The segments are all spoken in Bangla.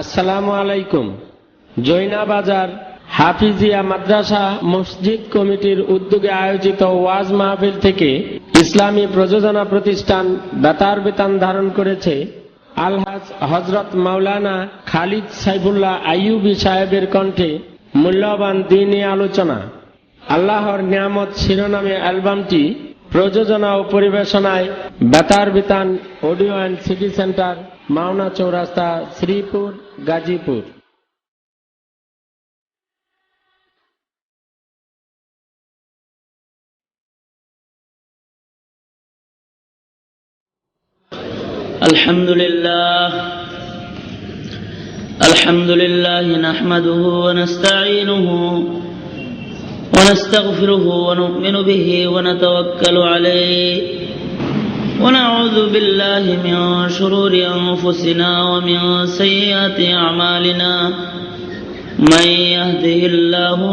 আসসালামু আলাইকুম। জৈনা বাজার হাফিজিয়া মাদ্রাসা মসজিদ কমিটির উদ্যোগে আয়োজিত ওয়াজ মাহফিল থেকে ইসলামী প্রযোজনা প্রতিষ্ঠান বেতার বেতান ধারণ করেছে আলহাজ হযরত মাওলানা খালিদ সাইফুল্লাহ আইয়ুবী সাহেবের কণ্ঠে মূল্যবান দ্বীনী আলোচনা। আল্লাহর নিয়ামত শিরোনামে অ্যালবামটি প্রযোজনা ও পরিবেশনায় বেতার বেতান audio and CD centre, Mawna Chowrasta, Sreepur, Gazipur. আলহামদুলিল্লাহ নাহমাদুহু ওয়া নাস্তাঈনুহু ওয়া নাস্তাগফিরুহু ওয়া নু'মিনু বিহি ওয়া নাতাওয়াক্কালু আলাইহি ওয়া নাউযু বিল্লাহি মিন শুরুরি আনফুসিনা ওয়া মিন সাইয়্যাতি আ'মালিনা মান ইয়াহদিহিল্লাহু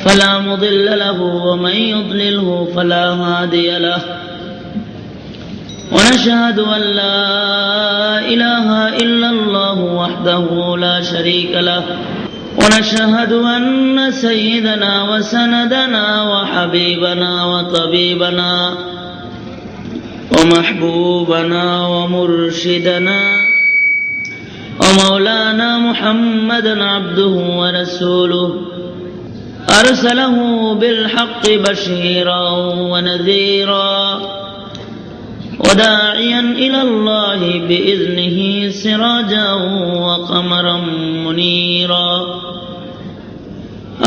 ফালা মুদিল্লা লাহু ওয়া মান ইউদ্লিলহু ফালা হাদিয়া লাহু ونشهد أن لا إله إلا الله وحده لا شريك له ونشهد أن سيدنا وسندنا وحبيبنا وطبيبنا ومحبوبنا ومرشدنا ومولانا محمدا عبده ورسوله أرسله بالحق بشيرا ونذيرا وداعيا إلى الله بإذنه سراجا وقمرا منيرا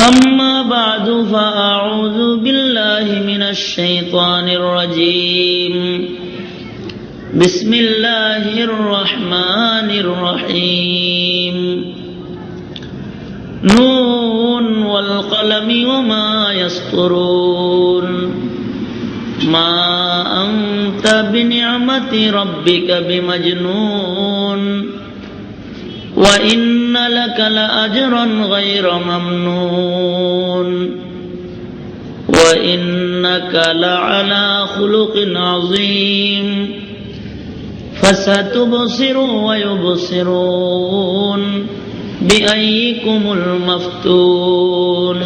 أما بعد فأعوذ بالله من الشيطان الرجيم بسم الله الرحمن الرحيم نون والقلم وما يسطرون ما أنت بنعمة ربك بمجنون وإن لك لأجرا غير ممنون وإنك لعلى خلق عظيم فستبصر ويبصرون بأيكم المفتون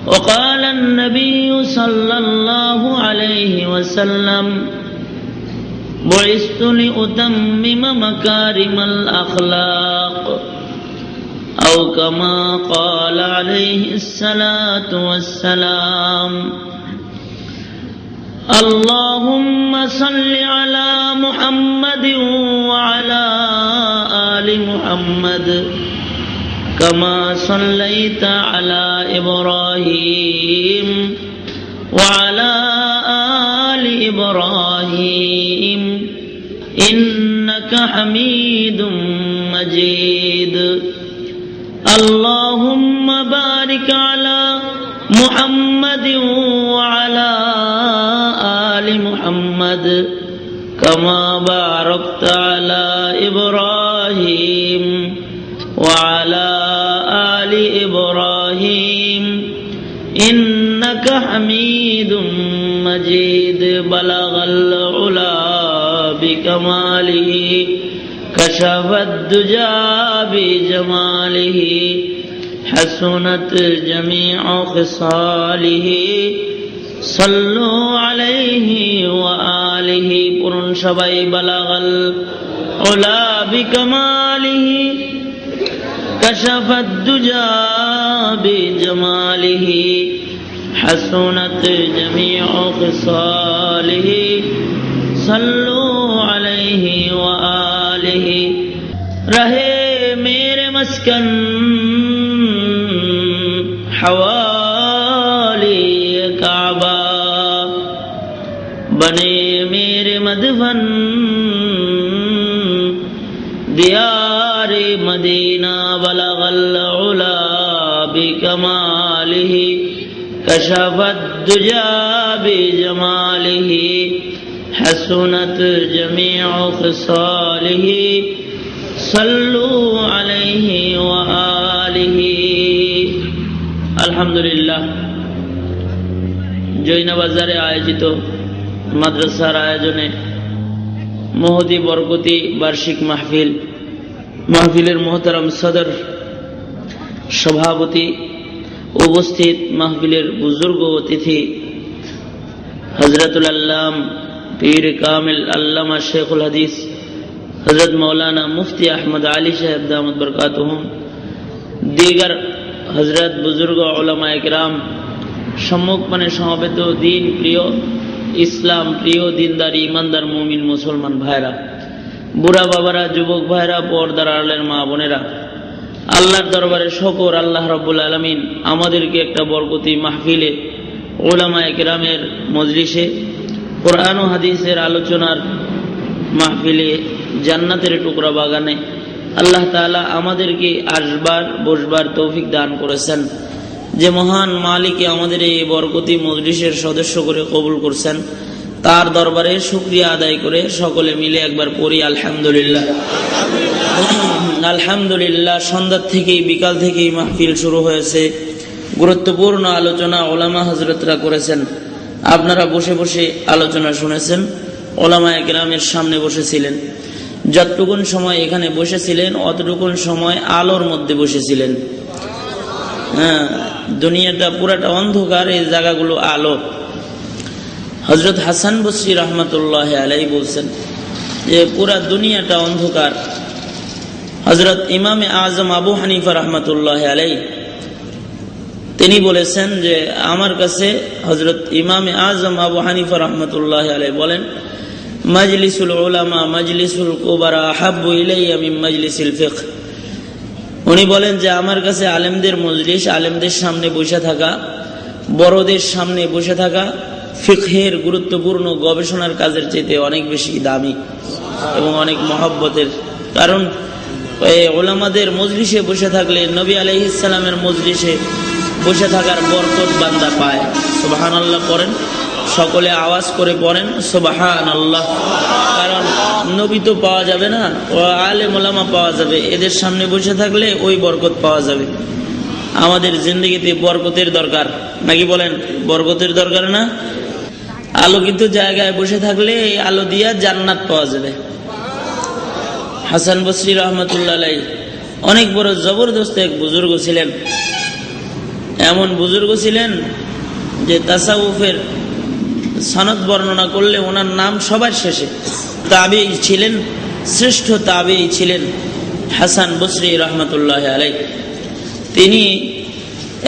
وقال النبي صلى الله عليه وسلم بعثت لأتمم مكارم الأخلاق أو كما قال عليه الصلاة والسلام اللهم صل على محمد وعلى آل محمد كما صليت على إبراهيم وعلى آل إبراهيم إنك حميد مجيد اللهم بارك على محمد وعلى آل محمد كما باركت على إبراهيم وعلى آل إبراهيم إنك حميد مجيد بلغ العلا بكماله كشف الدجى بجماله حسنت جميع خصاله صلوا عليه وآله قرن شبي بلغ العلا بكماله كشف الدجى بجماله حسنت جميع خصاله صلوا عليه وآله رہے میرے مسکن حوالی کعبہ بنے میرے مدفن دیار مدینہ بلغ العلا بکمالہ کشف الدجى بجمالہ حسنت جميع خصاله صلوا عليه وآله আলহামদুলিল্লাহ। জৈনা বাজারে আয়োজিত মাদ্রাসার আয়োজনে মহদি বরকতি বার্ষিক মাহফিল মাহফিলের মোহতারাম সদর সভাপতি, উপস্থিত মাহফিলের বুজুর্গ অতিথি হযরতুল আল্লাম পীর কামিল আল্লামা শেখুল হাদিস হযরত মৌলানা মুফতি আহমদ আলী সাহেব দামত বরকাতুহুম, দিগার হযরত বুজুর্গ উলামায়ে কেরাম, সম্মুখপানে সমবেত দিন প্রিয়, ইসলাম প্রিয়, দিনদার ইমানদার মুমিন মুসলমান ভাইরা, বুড়া বাবারা, যুবক ভাইরা, পর্দার আড়ালের মা বোনেরা, আল্লাহর দরবারে শুকর আল্লাহ রাব্বুল আলামিন আমাদেরকে একটা বরকতি মাহফিলে, উলামায়ে কেরামের মজলিসে, কোরআন ও হাদিসের আলোচনার মাহফিলে, জান্নাতের টুকরা বাগানে আল্লাহ তাআলা আমাদেরকে আসবার বসবার তৌফিক দান করেছেন। যে মহান মালিক আমাদের এই বরকতি মজলিসের সদস্য করে কবুল করছেন, তার দরবারে শুকরিয়া আদায় করে সকলে মিলে একবার পড়ি আলহামদুলিল্লাহ। আলহামদুলিল্লাহ। সন্ধ্যা থেকেই বিকাল থেকেই মাহফিল শুরু হয়েছে, গুরুত্বপূর্ণ আলোচনা ওলামা হযরতরা করেছেন, আপনারা বসে বসে আলোচনা শুনেছেন, ওলামায়ে কেরামের সামনে বসেছিলেন, যতটুকুন সময় এখানে বসেছিলেন অতটুকুন সময় আলোর মধ্যে বসেছিলেন। দুনিয়াটা পুরাটা অন্ধকার, এই জায়গাগুলো আলো। হযরত হাসান বসরি রহমতুল্লাহ আলাইহি বলছেন যে পুরা দুনিয়াটা অন্ধকার। হযরত ইমামে আজম আবু হানিফা রহমতুল্লাহ আলাইহি তিনি বলেছেন যে আমার কাছে হযরত ইমামে আজম আবু হানিফা রহমতুল্লাহ আলাইহি বলেন, মাজলিসুল উলামা মাজলিসুল কুবারা আহাব্বু ইলাইয়া মিন মাজলিসিল ফিকহ। উনি বলেন যে আমার কাছে আলেমদের মজলিস, আলেমদের সামনে বসে থাকা, বড়দের সামনে বসে থাকা ফিকহের গুরুত্বপূর্ণ গবেষণার কাজের চাইতে অনেক বেশি দামি এবং অনেক মহব্বতের। কারণ ওলামাদের মজলিসে বসে থাকলে নবী আলাইহিস সালামের মজলিসে বসে থাকার বরকত বান্দা পায়। সুবহানাল্লাহ পড়েন, সকলে আওয়াজ করে পড়েন সুবহানাল্লাহ। কারণ নবী তো পাওয়া যাবে না, ও আলেম ওলামা পাওয়া যাবে, এদের সামনে বসে থাকলে ওই বরকত পাওয়া যাবে। আমাদের জিন্দগিতে বরকতের দরকার, নাকি বলেন? বরকতের দরকার না? আলোকিত জায়গায় বসে থাকলে এই আলো দিয়া জান্নাত পাওয়া যাবে। হাসান বসরি রহমতুল্লাহ আলাইহি অনেক বড় জবরদস্ত এক বুজুর্গ ছিলেন। এমন বুজুর্গ ছিলেন যে তাসাউফের সনদ বর্ণনা করলে ওনার নাম সবার শেষে। তাবেঈ ছিলেন, শ্রেষ্ঠ তাবেঈ ছিলেন হাসান বসরি রহমতুল্লাহ আলাইহি। তিনি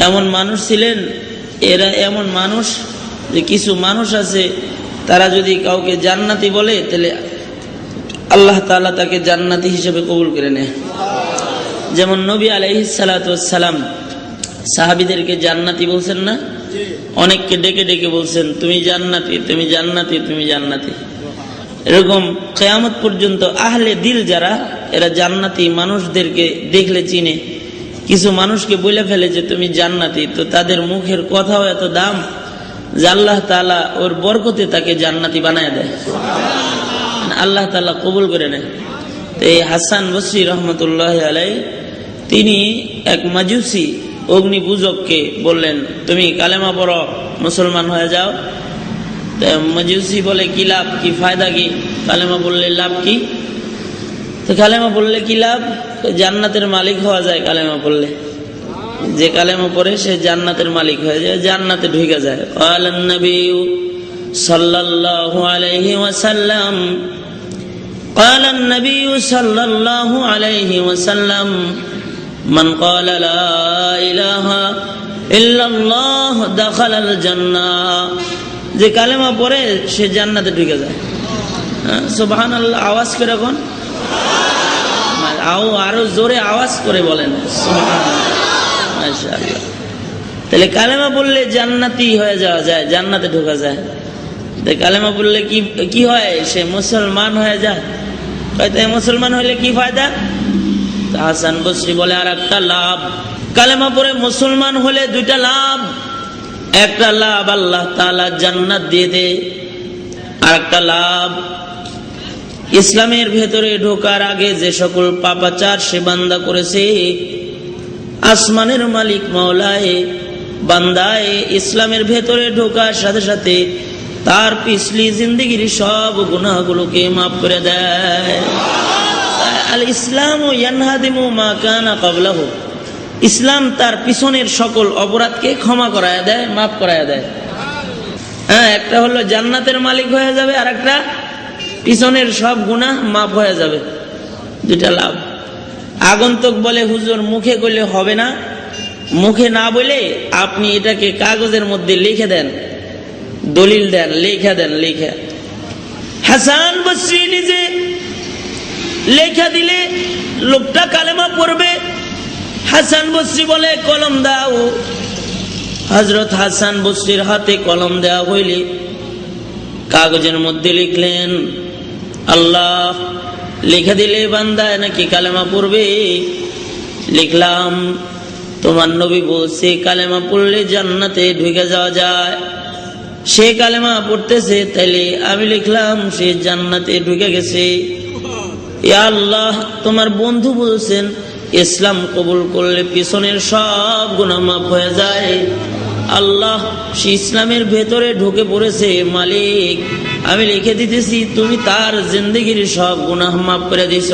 এমন মানুষ ছিলেন, এরা এমন মানুষ যে কিছু মানুষ আছে তারা যদি কাউকে জান্নাতি বলে তাহলে আল্লাহ তাআলা তাকে জান্নাতি হিসেবে কবুল করে নেয়। যেমন নবী আলাইহিস সালাতু ওয়াস সালাম সাহাবীদেরকে জান্নাতি বলছেন না? অনেককে ডেকে ডেকে বলছেন তুমি জান্নাতি, তুমি জান্নাতি, তুমি জান্নাতি। এরকম কিয়ামত পর্যন্ত আহলে দিল যারা, এরা জান্নাতি মানুষদেরকে দেখলে চিনে। কিছু মানুষকে বলে ফেলে যে তুমি জান্নাতি, তো তাদের মুখের কথাও এত দাম যে আল্লাহ তাআলা ওর বরকতে তাকে জান্নাতি বানায় দেয়, আল্লাহ তাআলা কবুল করে নেয়। তো এই হাসান বসরি রহমতুল্লাহ আলাইহি তিনি এক মাজুসি অগ্নি পূজককে বললেন তুমি কালেমা পড়ো, মুসলমান হয়ে যাও। মাজুসি বলে কি লাভ, কি ফায়দা কি? কালেমা বললে লাভ কি? তো কালেমা বললে কি লাভ? জান্নাতের মালিক হওয়া যায় কালেমা পড়লে। যে কালেমা পড়ে সে জান্নাতের মালিক হয়ে যায়, জান্নাতে ঢুকে যায়। আলান নবী সাল্লাল্লাহু আলাইহি ওয়াসাল্লাম, ক্বালান নবী সাল্লাল্লাহু আলাইহি ওয়াসাল্লাম, মান ক্বালা লা ইলাহা ইল্লাল্লাহ দাখালাল জান্নাহ। যে কালেমা পড়ে সে জান্নাতে ঢুকে যায়। সুবহানাল্লাহ। আওয়াজ করে কোন আরো জোরে আওয়াজ করে বলেন সুবহানাল্লাহ, মাশাআল্লাহ। তাহলে কালেমা বললে জান্নাতি হয়ে যাওয়া যায়, জান্নাতে ঢোকা যায়। কালেমা বললে কি হয়? সে মুসলমান হয়ে যায়। মুসলমান হইলে কি ফায়দা? হাসান বসরি বলে আর একটা লাভ, কালেমা পড়ে মুসলমান হলে দুইটা লাভ। একটা লাভ আল্লাহ তাআলা জান্নাত দিয়ে দে, আর একটা লাভ ইসলামের ভেতরে ঢোকার আগে যে সকল পাপাচার সে বান্দা করেছে, আসমানের মালিক মাওলায় বান্দায় ইসলামের ভেতরে ঢোকার সাথে সাথে তার পিছলি জিন্দগির সব গুনাহগুলোকে মাফ করে দেয়। আল ইসলামু ইয়ানহাদিমু মা কানা ক্বাবলাহু, ইসলাম তার পিছনের সকল অপরাধকে ক্ষমা করায় দেয়, মাফ করায় দেয়। হ্যাঁ, একটা হলো জান্নাতের মালিক হয়ে যাবে, আর একটা পিছনের সব গুনাহ মাফ হয়ে যাবে। দুটা লাভ। আগন্তুক বলে হুজুর মুখে করলে হবে না, মুখে না বলে আপনি এটাকে কাগজের মধ্যে লিখে দেন, দলিল দেন, লিখে দেন। লিখে হাসান বসরি নিজে লেখা দিলে লোকটা কালেমা পড়বে। হাসান বসরি বলে কলম দাও। হযরত হাসান বসরির হাতে কলম দেওয়া হইলে কাগজের মধ্যে লিখলেন, আল্লাহ লিখে দিলে বান্দায় নাকি কালেমা পড়বে। লিখলাম, তোমার নবী বলছে কালেমা পড়লে জান্নাতে ঢুকে যাওয়া যায়। সে কালেমা পড়তেছে, তাইলে আমি লিখলাম সে জান্নাতে ঢুকে গেছে। ইয়া আল্লাহ, তোমার বন্ধু বলছেন ইসলাম কবুল করলে পিছনের সব গুনাহ মাফ হয়ে যায়। আল্লাহ, সে ইসলামের ভেতরে ঢুকে পড়েছে। মালিক, আমি লিখে দিতেছি তুমি তার জিন্দেগির সব গুনাহ মাফ করে দিছ।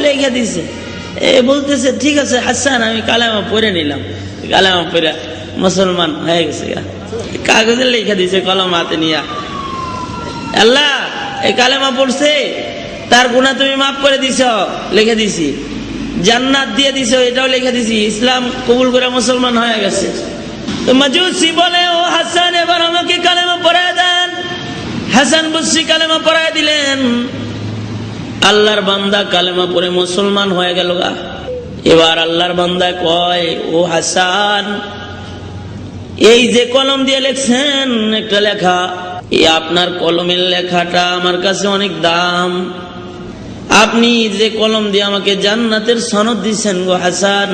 লিখে দিছে। বলতেছে ঠিক আছে হাসান, আমি কালেমা পড়ে নিলাম। কালেমা পড়ে মুসলমান হয়ে গেছে। কাগজে লিখে দিছে কলম হাতে নিয়া, আল্লাহ এই কালেমা পড়ছে, তার গুনাহ তুমি মাফ করে দিছ, লিখে দিছি। জান্নাত দিয়ে দিছো, এটাও লিখে দিছি। ইসলাম কবুল করে মুসলমান হয়ে গেছে। তো মাজুসি বলে, ও হাসান এবার আমাকে কালেমা পড়ায় দেন। হাসান বসরি কালেমা পড়ায় দিলেন। আল্লাহর বান্দা কালেমা পড়ে মুসলমান হয়ে গেল। এবার আল্লাহর বান্দা কয়, ও হাসান, এই যে কলম দিয়ে লিখছেন একটা লেখা, এই আপনার কলমের লেখাটা আমার কাছে অনেক দাম। আপনি যে কলম দিয়ে আমাকে জান্নাতের সনদ দিচ্ছেন গো হাসান,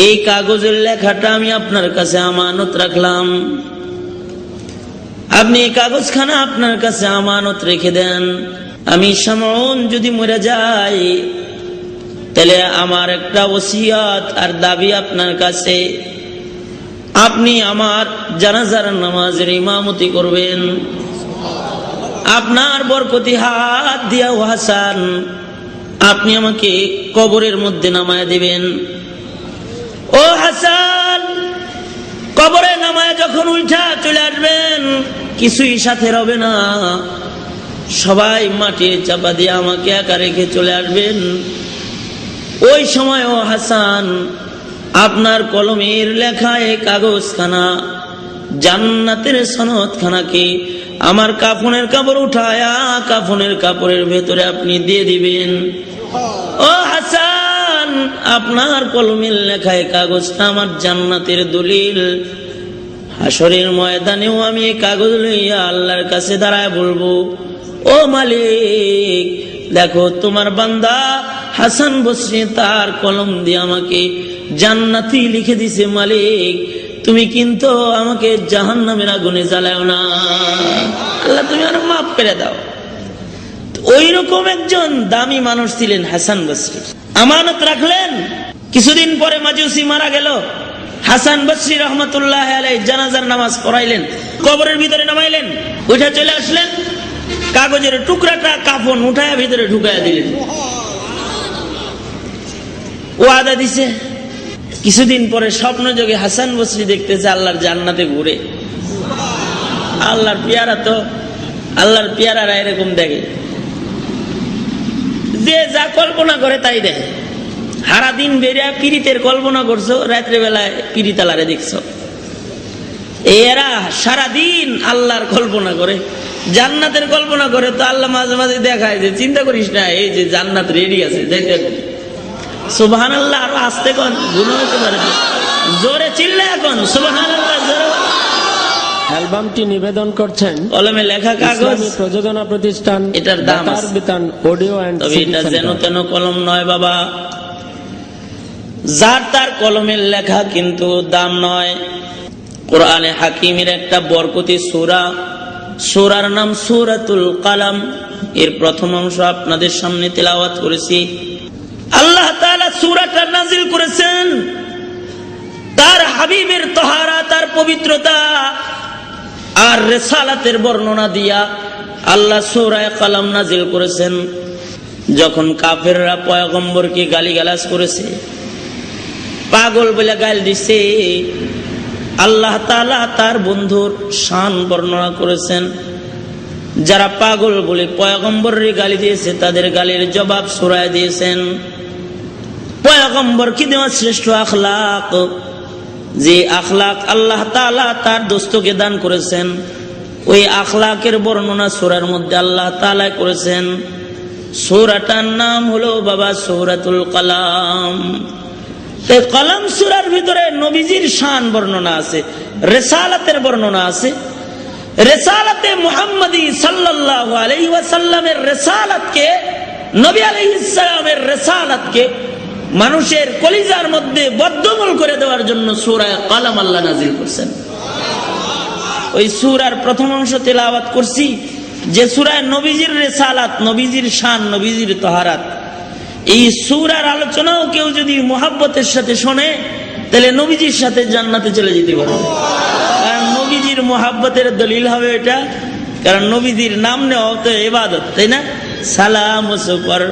এই কাগজের লেখাটা আমি আপনার কাছে আমানত রাখলাম। আপনি এই কাগজখানা আপনার কাছে আমানত রেখে দেন। আমি শামউন যদি মরে যাই, তাহলে আমার একটা ওসিয়ত আর দাবি আপনার কাছে, আপনি আমার জানাজার নামাজের ইমামতি করবেন। আপনার বরকতি হাত দিয়া ও হাসান, আপনি আমাকে কবরের মধ্যে নামায় দিবেন। ও হাসান, কবরে নামায় যখন উঠা চলে আসবেন, কিছুই সাথে রবে না, সবাই মাটির চাপা দিয়ে আমাকে একা রেখে চলে আসবেন। ওই সময় ও হাসান, আপনার কলমের লেখা এই কাগজখানা, জান্নাতের সনদখানাকে আমার কাফনের কাপড় উঠায়া কাফনের কাপড়ের ভেতরে আপনি দিয়ে দিবেন। ও হাসান, আপনার কলমের লেখায় কাগজটা আমার জান্নাতের দলিল। হাসরের ময়দানেও আমি এই কাগজ লইয়া আল্লাহর কাছে দাঁড়ায় বলবো, ও মালিক, দেখো তোমার বান্দা হাসান বসরি তার কলম দিয়ে আমাকে জান্নাতি লিখে দিছে। মালিক, তুমি কিন্তু আমাকে জাহান্নামের আগুনে জ্বালাও না। আল্লাহ, তুমি আর মাফ করে দাও। ওই রকম একজন দামি মানুষ ছিলেন হাসান বসরি। আমানত রাখলেন। কিছুদিন পরে মাজুসি মারা গেল। হাসান বসরি রহমতুল্লাহ আলাইহি জানাজার নামাজ পড়াইলেন, কবরের ভিতরে নামাইলেন, উঠে চলে আসলেন, কাগজের টুকরাটা কাফন উঠায় ভিতরে ঢুকাইয়া দিলেন। ওয়াদা দিছে। কিছুদিন পরে স্বপ্ন যোগে হাসান বসরি দেখতেছে আল্লাহর জান্নাতে ঘুরে। আল্লাহর পেয়ারা তো, আল্লাহর পেয়ারারা এরকম দেখে, যে যা কল্পনা করে তাই দেখে। সারাদিন বেরিয়া পীড়িতের কল্পনা করছো, রাত্রে বেলায় পীড়িতালারে দেখছো। এরা সারাদিন আল্লাহর কল্পনা করে, জান্নাতের কল্পনা করে। তো আল্লাহ মাঝে মাঝে দেখায় যে চিন্তা করিস না, এই যে জান্নাত রেডি আছে, যাইতে। সুবহানাল্লাহ। আরো আস্তে কন, গুণ হতে পারে, জোরে চিল্লা এখন সুবহানাল্লাহ জোরে। অ্যালবামটি নিবেদন করছেন কলমে লেখা কাগজ, ইসলামী প্রযোজনা প্রতিষ্ঠান, এটার দাম দাতার বিতান অডিও এন্ড তবে সিডি এটা যেন সেন্টার। তেন কলম নয় বাবা। যার তার কলমের লেখা কিন্তু দাম নয়। কোরআনে হাকিমের একটা বরকতি সূরা, সূরার নাম সূরাতুল কালাম। এর প্রথম অংশ আপনাদের সামনে তেলাওয়াত করেছি। আল্লাহ তাআলা সূরাটা নাজিল করেছেন তার হাবিবের তাহারা, তার পবিত্রতা আর রিসালাতের বর্ণনা দিয়া। আল্লাহ সূরা কলম নাজিল করেছেন। যখন কাফেররা পয়গম্বরকে গালিগালাজ করেছে, পাগল বলে গাল দিছে, আল্লাহ তাআলা তার বন্ধুর শান বর্ণনা করেছেন। যারা পাগল বলে পয়গম্বরের গালি দিয়েছে তাদের গালির জবাব সূরায় দিয়েছেন। পয়গম্বর কি দেওয়া শ্রেষ্ঠ আখলাক, যে আখলাক আল্লাহ তাআলা তার দোস্তকে দান করেছেন, ওই আখলাকের বর্ণনা সূরার মধ্যে আল্লাহ তাআলা করেছেন। সূরাটার নাম হলো বাবা সূরাতুল কলম। এই কলম সূরার ভিতরে নবীজির শান বর্ণনা আছে, রিসালাতের বর্ণনা আছে। রিসালাতে মুহাম্মাদি সাল্লাল্লাহু আলাইহি ওয়াসাল্লামের রিসালাতকে, নবী আলাইহিস সালামের রিসালাতকে মানুষের কলিজার মধ্যে বদ্ধমূল করে দেওয়ার জন্য সূরা কলম আল্লাহ নাযিল করেছেন। ওই সূরার প্রথম অংশ তেলাওয়াত করছি, যে সূরায় নবীজির রিসালাত, নবীজির শান, নবীজির তহারাত। এই সূরার আলোচনাও কেউ যদি মুহাব্বতের সাথে শোনে তাহলে নবীজির সাথে জান্নাতে চলে যেতে পারবে। কারণ নবীজির মুহাব্বতের দলিল হবে এটা, কারণ নবীজির নাম নেওয়া তো ইবাদত, তাই না? সালাম উস পর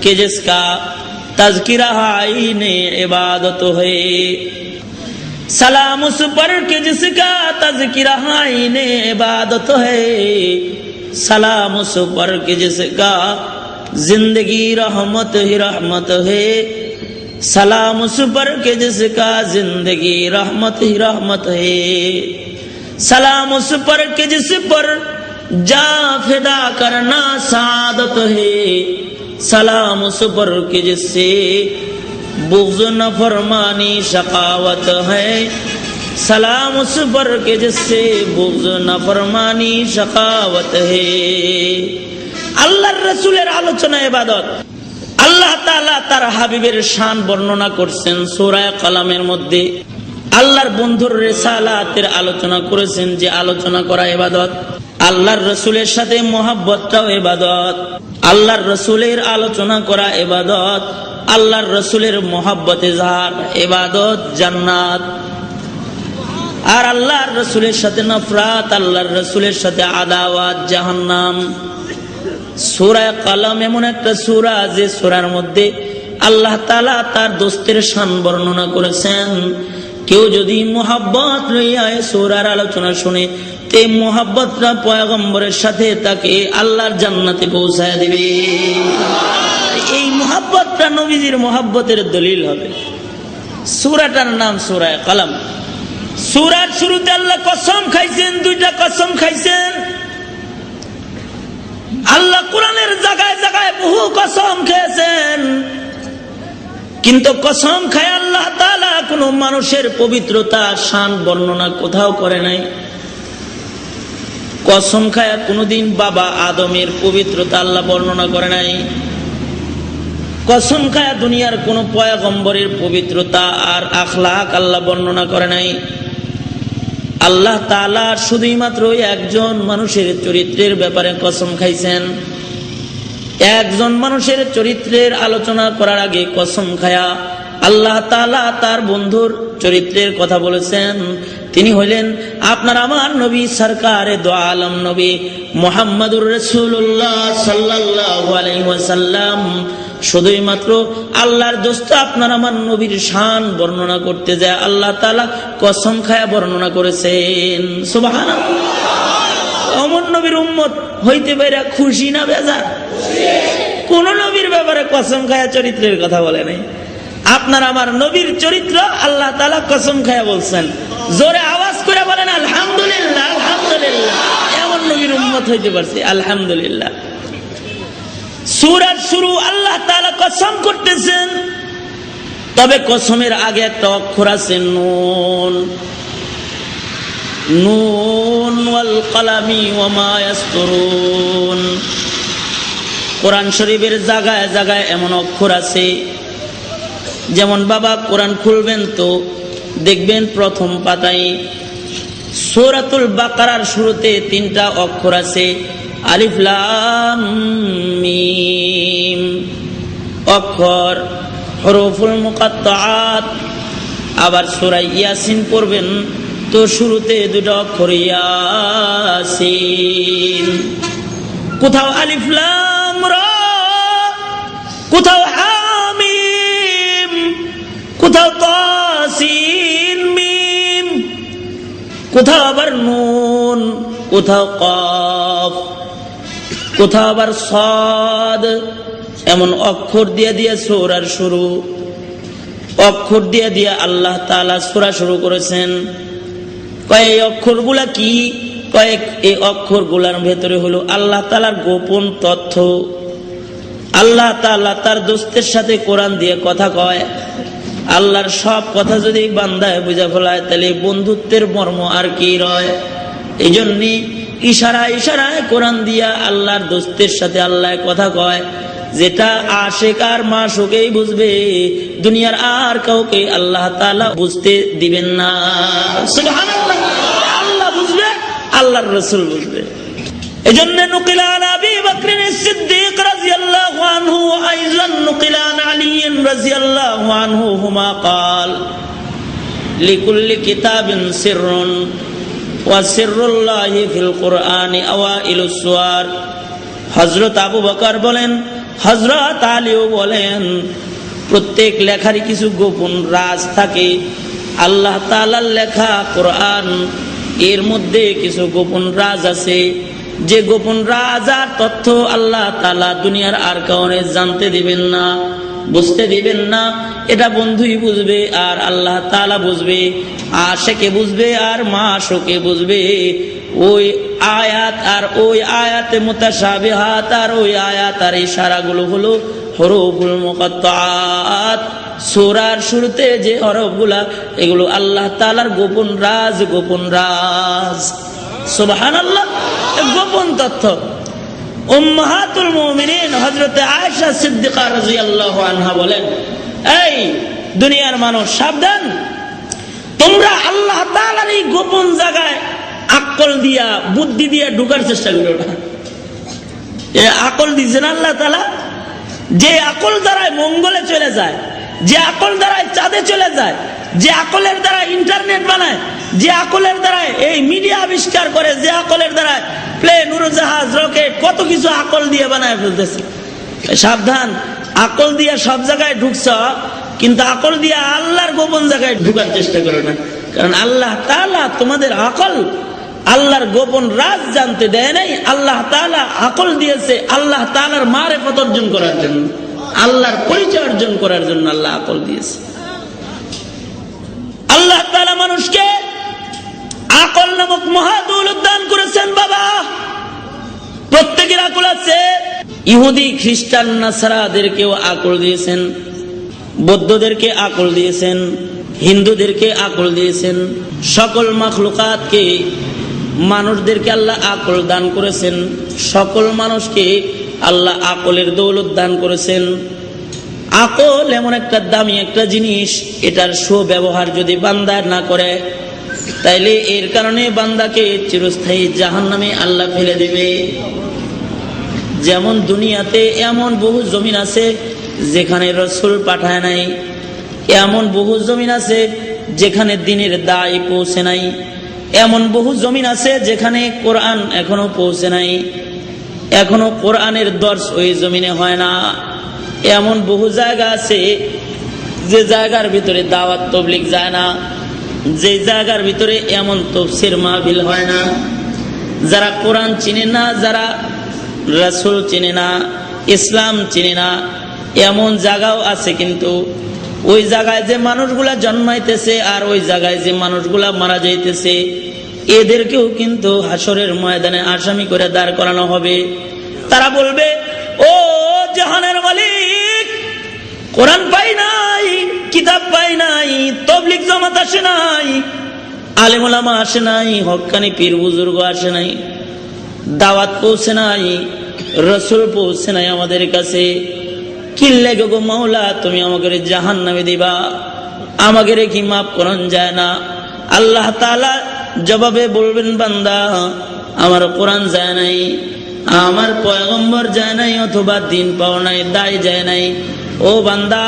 কে জিসকা তাজকিরা আইনে ইবাদত হয়ে, सलाम उस पर के जिसका तज़किरा आईने इबादत है, सलाम उस पर के जिसका जिंदगी रहमत ही रहमत है, सलाम उस पर के जिसका जिंदगी रहमत ही रहमत है, सलाम उस पर के जिस पर जा फिदा करना सादत है, सलाम उस पर के जिससे बुग़्ज़ नफ़रमानी शकावत है, सलाम उस पर के जिससे बुग़्ज़ नफ़रमानी शकावत है। আল্লাহর রাসূলের আলোচনা ইবাদত। আল্লাহ তাআলা তার হাবিবের শান বর্ণনা করছেন সূরা কলমের মধ্যে। আল্লাহর বন্ধুর রিসালাতের আলোচনা করেছেন, যে আলোচনা করা ইবাদত। আল্লাহর রাসূলের সাথে মুহাব্বতটাও ইবাদত। আল্লাহর রাসূলের আলোচনা করা ইবাদত, আল্লাহর রাসূলের মুহাব্বত ইজহার ইবাদত, জান্নাত। আর আল্লাহর রাসূলের সাথে নফরত, আল্লাহর রাসূলের সাথে আদাওয়াত, জাহান্নাম। সূরা কলম এমন একটা সূরা যে সূরার মধ্যে আল্লাহ তাআলা তার দোস্তের শান বর্ণনা করেছেন। কেউ যদি মুহাব্বত লইয়া এই সূরার আলোচনা শুনে, তে মুহাব্বতটা পয়গম্বরের সাথে তাকে আল্লাহর জান্নাতে পৌঁছায় দিবে। এই মুহাব্বতটা নবীজির মুহাব্বতের দলিল হবে। সূরাটার নাম সূরা কলম। সূরার শুরুতে আল্লাহ কসম খাইছেন, দুইটা কসম খাইছেন। আল্লাহ কোরআনের জায়গায় জায়গায় বহু কসম খেয়েছেন, কিন্তু কসম খায় আল্লাহ তাআলা কোন মানুষের পবিত্রতা শান বর্ণনা কোথাও করে নাই। কসম খায় কোনদিন বাবা আদমের পবিত্রতা আল্লাহ বর্ণনা করে নাই। কসম খায় দুনিয়ার কোন পয়গম্বরের পবিত্রতা আর আখলাক আল্লাহ বর্ণনা করে নাই। আল্লাহ তাআলা শুধুই মাত্র একজন মানুষের চরিত্রের ব্যাপারে কসম খাইছেন। একজন মানুষের চরিত্রের আলোচনা করার আগে কসম খায়া আল্লাহ তাআলা তার বন্ধুর চরিত্রের কথা বলেছেন। তিনি হইলেন আপনার আমার নবী সরকারে দো আলম নবী মুহাম্মদুর রাসূলুল্লাহ সাল্লাল্লাহু আলাইহি ওয়াসাল্লাম। শুধুই মাত্র আল্লাহর দোস্ত আপনার আমার নবীর শান বর্ণনা করতে যায় আল্লাহ তাআলা কসম খায়া বর্ণনা করেছেন। সুবহানাল্লাহ। অমর নবীর উম্মত হইতে পারে খুশি না বেজার? কোন নবীর ব্যাপারে কসম খায়া চরিত্রের কথা বলে নাই। আপনার আমার নবীর চরিত্র আল্লাহ তাআলা কসম খায়া বলছেন। জোরে আওয়াজ করে বলেন আলহামদুলিল্লাহ, আলহামদুলিল্লাহ। এমন নবীর উম্মত হইতে পারছে, আলহামদুলিল্লাহ। সূরার শুরু আল্লাহ তাআলা কসম করতেছেন, তবে কসমের আগে একটা অক্ষর আছে নুন। নুন ওয়াল কলামি ওয়া মা ইয়াসতুরুন। কোরআন শরীফের জায়গায় জায়গায় এমন অক্ষর আছে, যেমন বাবা কোরআন খুলবেন তো দেখবেন প্রথম পাতায় সূরাতুল বাকারার শুরুতে তিনটা অক্ষর আছে, আলিফ লাম মিম অক্ষর, হুরুফুল মুকাত্তাআত। আবার সূরা ইয়াসিন পড়বেন তো শুরুতে দুটো অক্ষর ইয়াসিন। কোথাও আলিফ লাম রা, কোথাও হামিম, কোথাও তাসিন মিম, কোথাও আবার নুন, কোথাও কফ, কোথাও আবার সাদ। এমন অক্ষর দিয়ে দিয়ে সূরার শুরু, অক্ষর দিয়ে দিয়ে আল্লাহ তাআলা সূরা শুরু করেছেন। কয়েক অক্ষরগুলা কি? কয়েক এই অক্ষরগুলার ভেতরে হলো আল্লাহ তাআলার গোপন তথ্য। আল্লাহ তাআলা তার দোস্তের সাথে কোরআন দিয়ে কথা কয়। আল্লাহর সব কথা যদি বান্দায় বুঝা ফেলায়, তাহলে বন্ধুত্বের মর্ম আর কি রয়? এই জন্য ইশারায় ইশারায় কোরআন দিয়া আল্লাহর দোস্তের সাথে আল্লাহ কথা কয়, যেটা আশিক আর মাশুকই বুঝবে, দুনিয়ার আর কাউকে আল্লাহ তাআলা বুঝতে দিবেন না। সুবহানাল্লাহ। আল্লাহ বুঝবে, আল্লাহর রাসূল বুঝবে। এজন্য নুকিলা আন আবি বকর সিদ্দিক রাদিয়াল্লাহু আনহু আইজান নুকিলা আন আলী রাদিয়াল্লাহু আনহু হুমা قال লিকুল্লি কিতাবিন সিররুন ওয়া সিররুল্লাহি ফিল কুরআনি আওয়াইলুস সুওয়ার। হযরত আবু বকর বলেন, হযরত আলীও বলেন, প্রত্যেক লেখারই কিছু গোপন রাজ থাকে। আল্লাহ তাআলার লেখা কোরআন, এর মধ্যে কিছু গোপন রাজ আছে, যে গোপন রাজ আর তথ্য আল্লাহ তাআলা দুনিয়ার আর কাউকে জানতে দিবেন না, বুঝতে দিবেন না। এটা বন্ধুই বুঝবে আর আল্লাহ তাআলা বুঝবে, আশিকে বুঝবে আর মাশুকে বুঝবে। ওই আয়াত আর ওই আয়াতে মুতাশাবিহাত আর ওই আয়াত আর ইশারাগুলো হলো হুরুফুল মুকাত্তাআত। সূরার শুরুতে যে হরফগুলা, এগুলো আল্লাহ তাআলার গোপন রাজ, গোপন রাজ। সুবহানাল্লাহ। গোপন তথ্য। উম্মাহাতুল মুমিনিন হযরতে আয়েশা সিদ্দিকা রাদিয়াল্লাহু আনহা বলেন, এই দুনিয়ার মানুষ সাবধান, তোমরা আল্লাহ তাআলার এই গোপন জায়গায় আকল দিয়া বুদ্ধি দিয়া ঢোকার চেষ্টা করো না। এ আকল দিয়েছেন আল্লাহ তাআলা, যে আকল দ্বারাই মঙ্গলে চলে যায়, যে আকল দ্বারাই চাঁদে চলে যায়, যে আকলের দ্বারা ইন্টারনেট বানায়, যে আকলের দ্বারা এই মিডিয়া আবিষ্কার করে, যে আকলের দ্বারা প্লেন, উড়োজাহাজ, রকেট, কত কিছু আকল দিয়ে বানায় ফেলতেছে। সাবধান, আকল দিয়ে সব জায়গায় ঢুকছ, কিন্তু আকল দিয়ে আল্লাহর গোপন জায়গায় ঢুকার চেষ্টা করো না। কারণ আল্লাহ তাআলা তোমাদের আকল, আল্লাহর গোপন রাজ জানতে দেয় নাই। আল্লাহ তাআলা আকল দিয়েছে আল্লাহ তাআলার মারিফত অর্জন করার জন্য, আল্লাহর পরিচয় অর্জন করার জন্য আল্লাহ আকল দিয়েছে। আল্লাহ তাআলা মানুষকে আকল নামক মহাদৌলত দান করেছেন। বাবা, প্রত্যেকের আকল আছে। ইহুদি, খ্রিস্টান, নাসারাদেরকেও আকল দিয়েছেন, বৌদ্ধদেরকে আকল দিয়েছেন, হিন্দুদেরকে আকল দিয়েছেন। সকল মাখলুকাতকে, মানুষদেরকে আল্লাহ আকল দান করেছেন। সকল মানুষকে আল্লাহ আকলের দৌলত দান করেছেন। আকল এমন একটা দামি একটা জিনিস, এটার সুব্যবহার যদি বান্দা না করে, তাইলে এর কারণে বান্দাকে চিরস্থায়ী জাহান্নামে আল্লাহ ফেলে দেবে। যেমন দুনিয়াতে এমন বহু জমিন আছে যেখানে রাসূল পাঠায় নাই, এমন বহু জমিন আছে যেখানে দ্বীনের দায় পৌঁছে নাই, এমন বহু জমিন আছে যেখানে কোরআন এখনো পৌঁছে নাই, এখনো কোরআনের দর্শ ওই জমিনে হয় না। এমন বহু জায়গা আছে যে জায়গার ভিতরে দাওয়াত তাবলীগ যায় না, যে জায়গার ভিতরে এমন তাফসীর মাহফিল হয় না। যারা কোরআন চিনে না, যারা রাসূল চিনে না, ইসলাম চিনে না, এমন জায়গাও আছে। কিন্তু ওই জায়গায় যে মানুষগুলা জন্মাইতেছে আর ওই জায়গায় যে মানুষগুলা মারা যাইতেছে, এদেরকেও কিন্তু হাসরের ময়দানে আসামি করে দাঁড় করানো হবে। তারা বলবে, ও জাহানের মালিক, কোরআন পাই নাই, কিতাব পাই নাই, তাবলীগ জামাত আসে নাই, আলেম ওলামা আসে নাই, হক্কানি পীর বুজুর্গ আসে নাই, দাওয়াত পৌঁছে নাই, রাসূল পৌঁছে নাই আমাদের কাছে। কি লাগে গো মাওলা, তুমি আমাকে জাহান্নামে দিবা, আমাকে কি মাফ করন যায় না? আল্লাহ তাআলা জবাবে বলবেন, বান্দা, আমার কোরআন যায় নাই, আমার পয়গম্বর যায় নাই, অথবা দিন পাও নাই, দায় যায় নাই। ও বান্দা,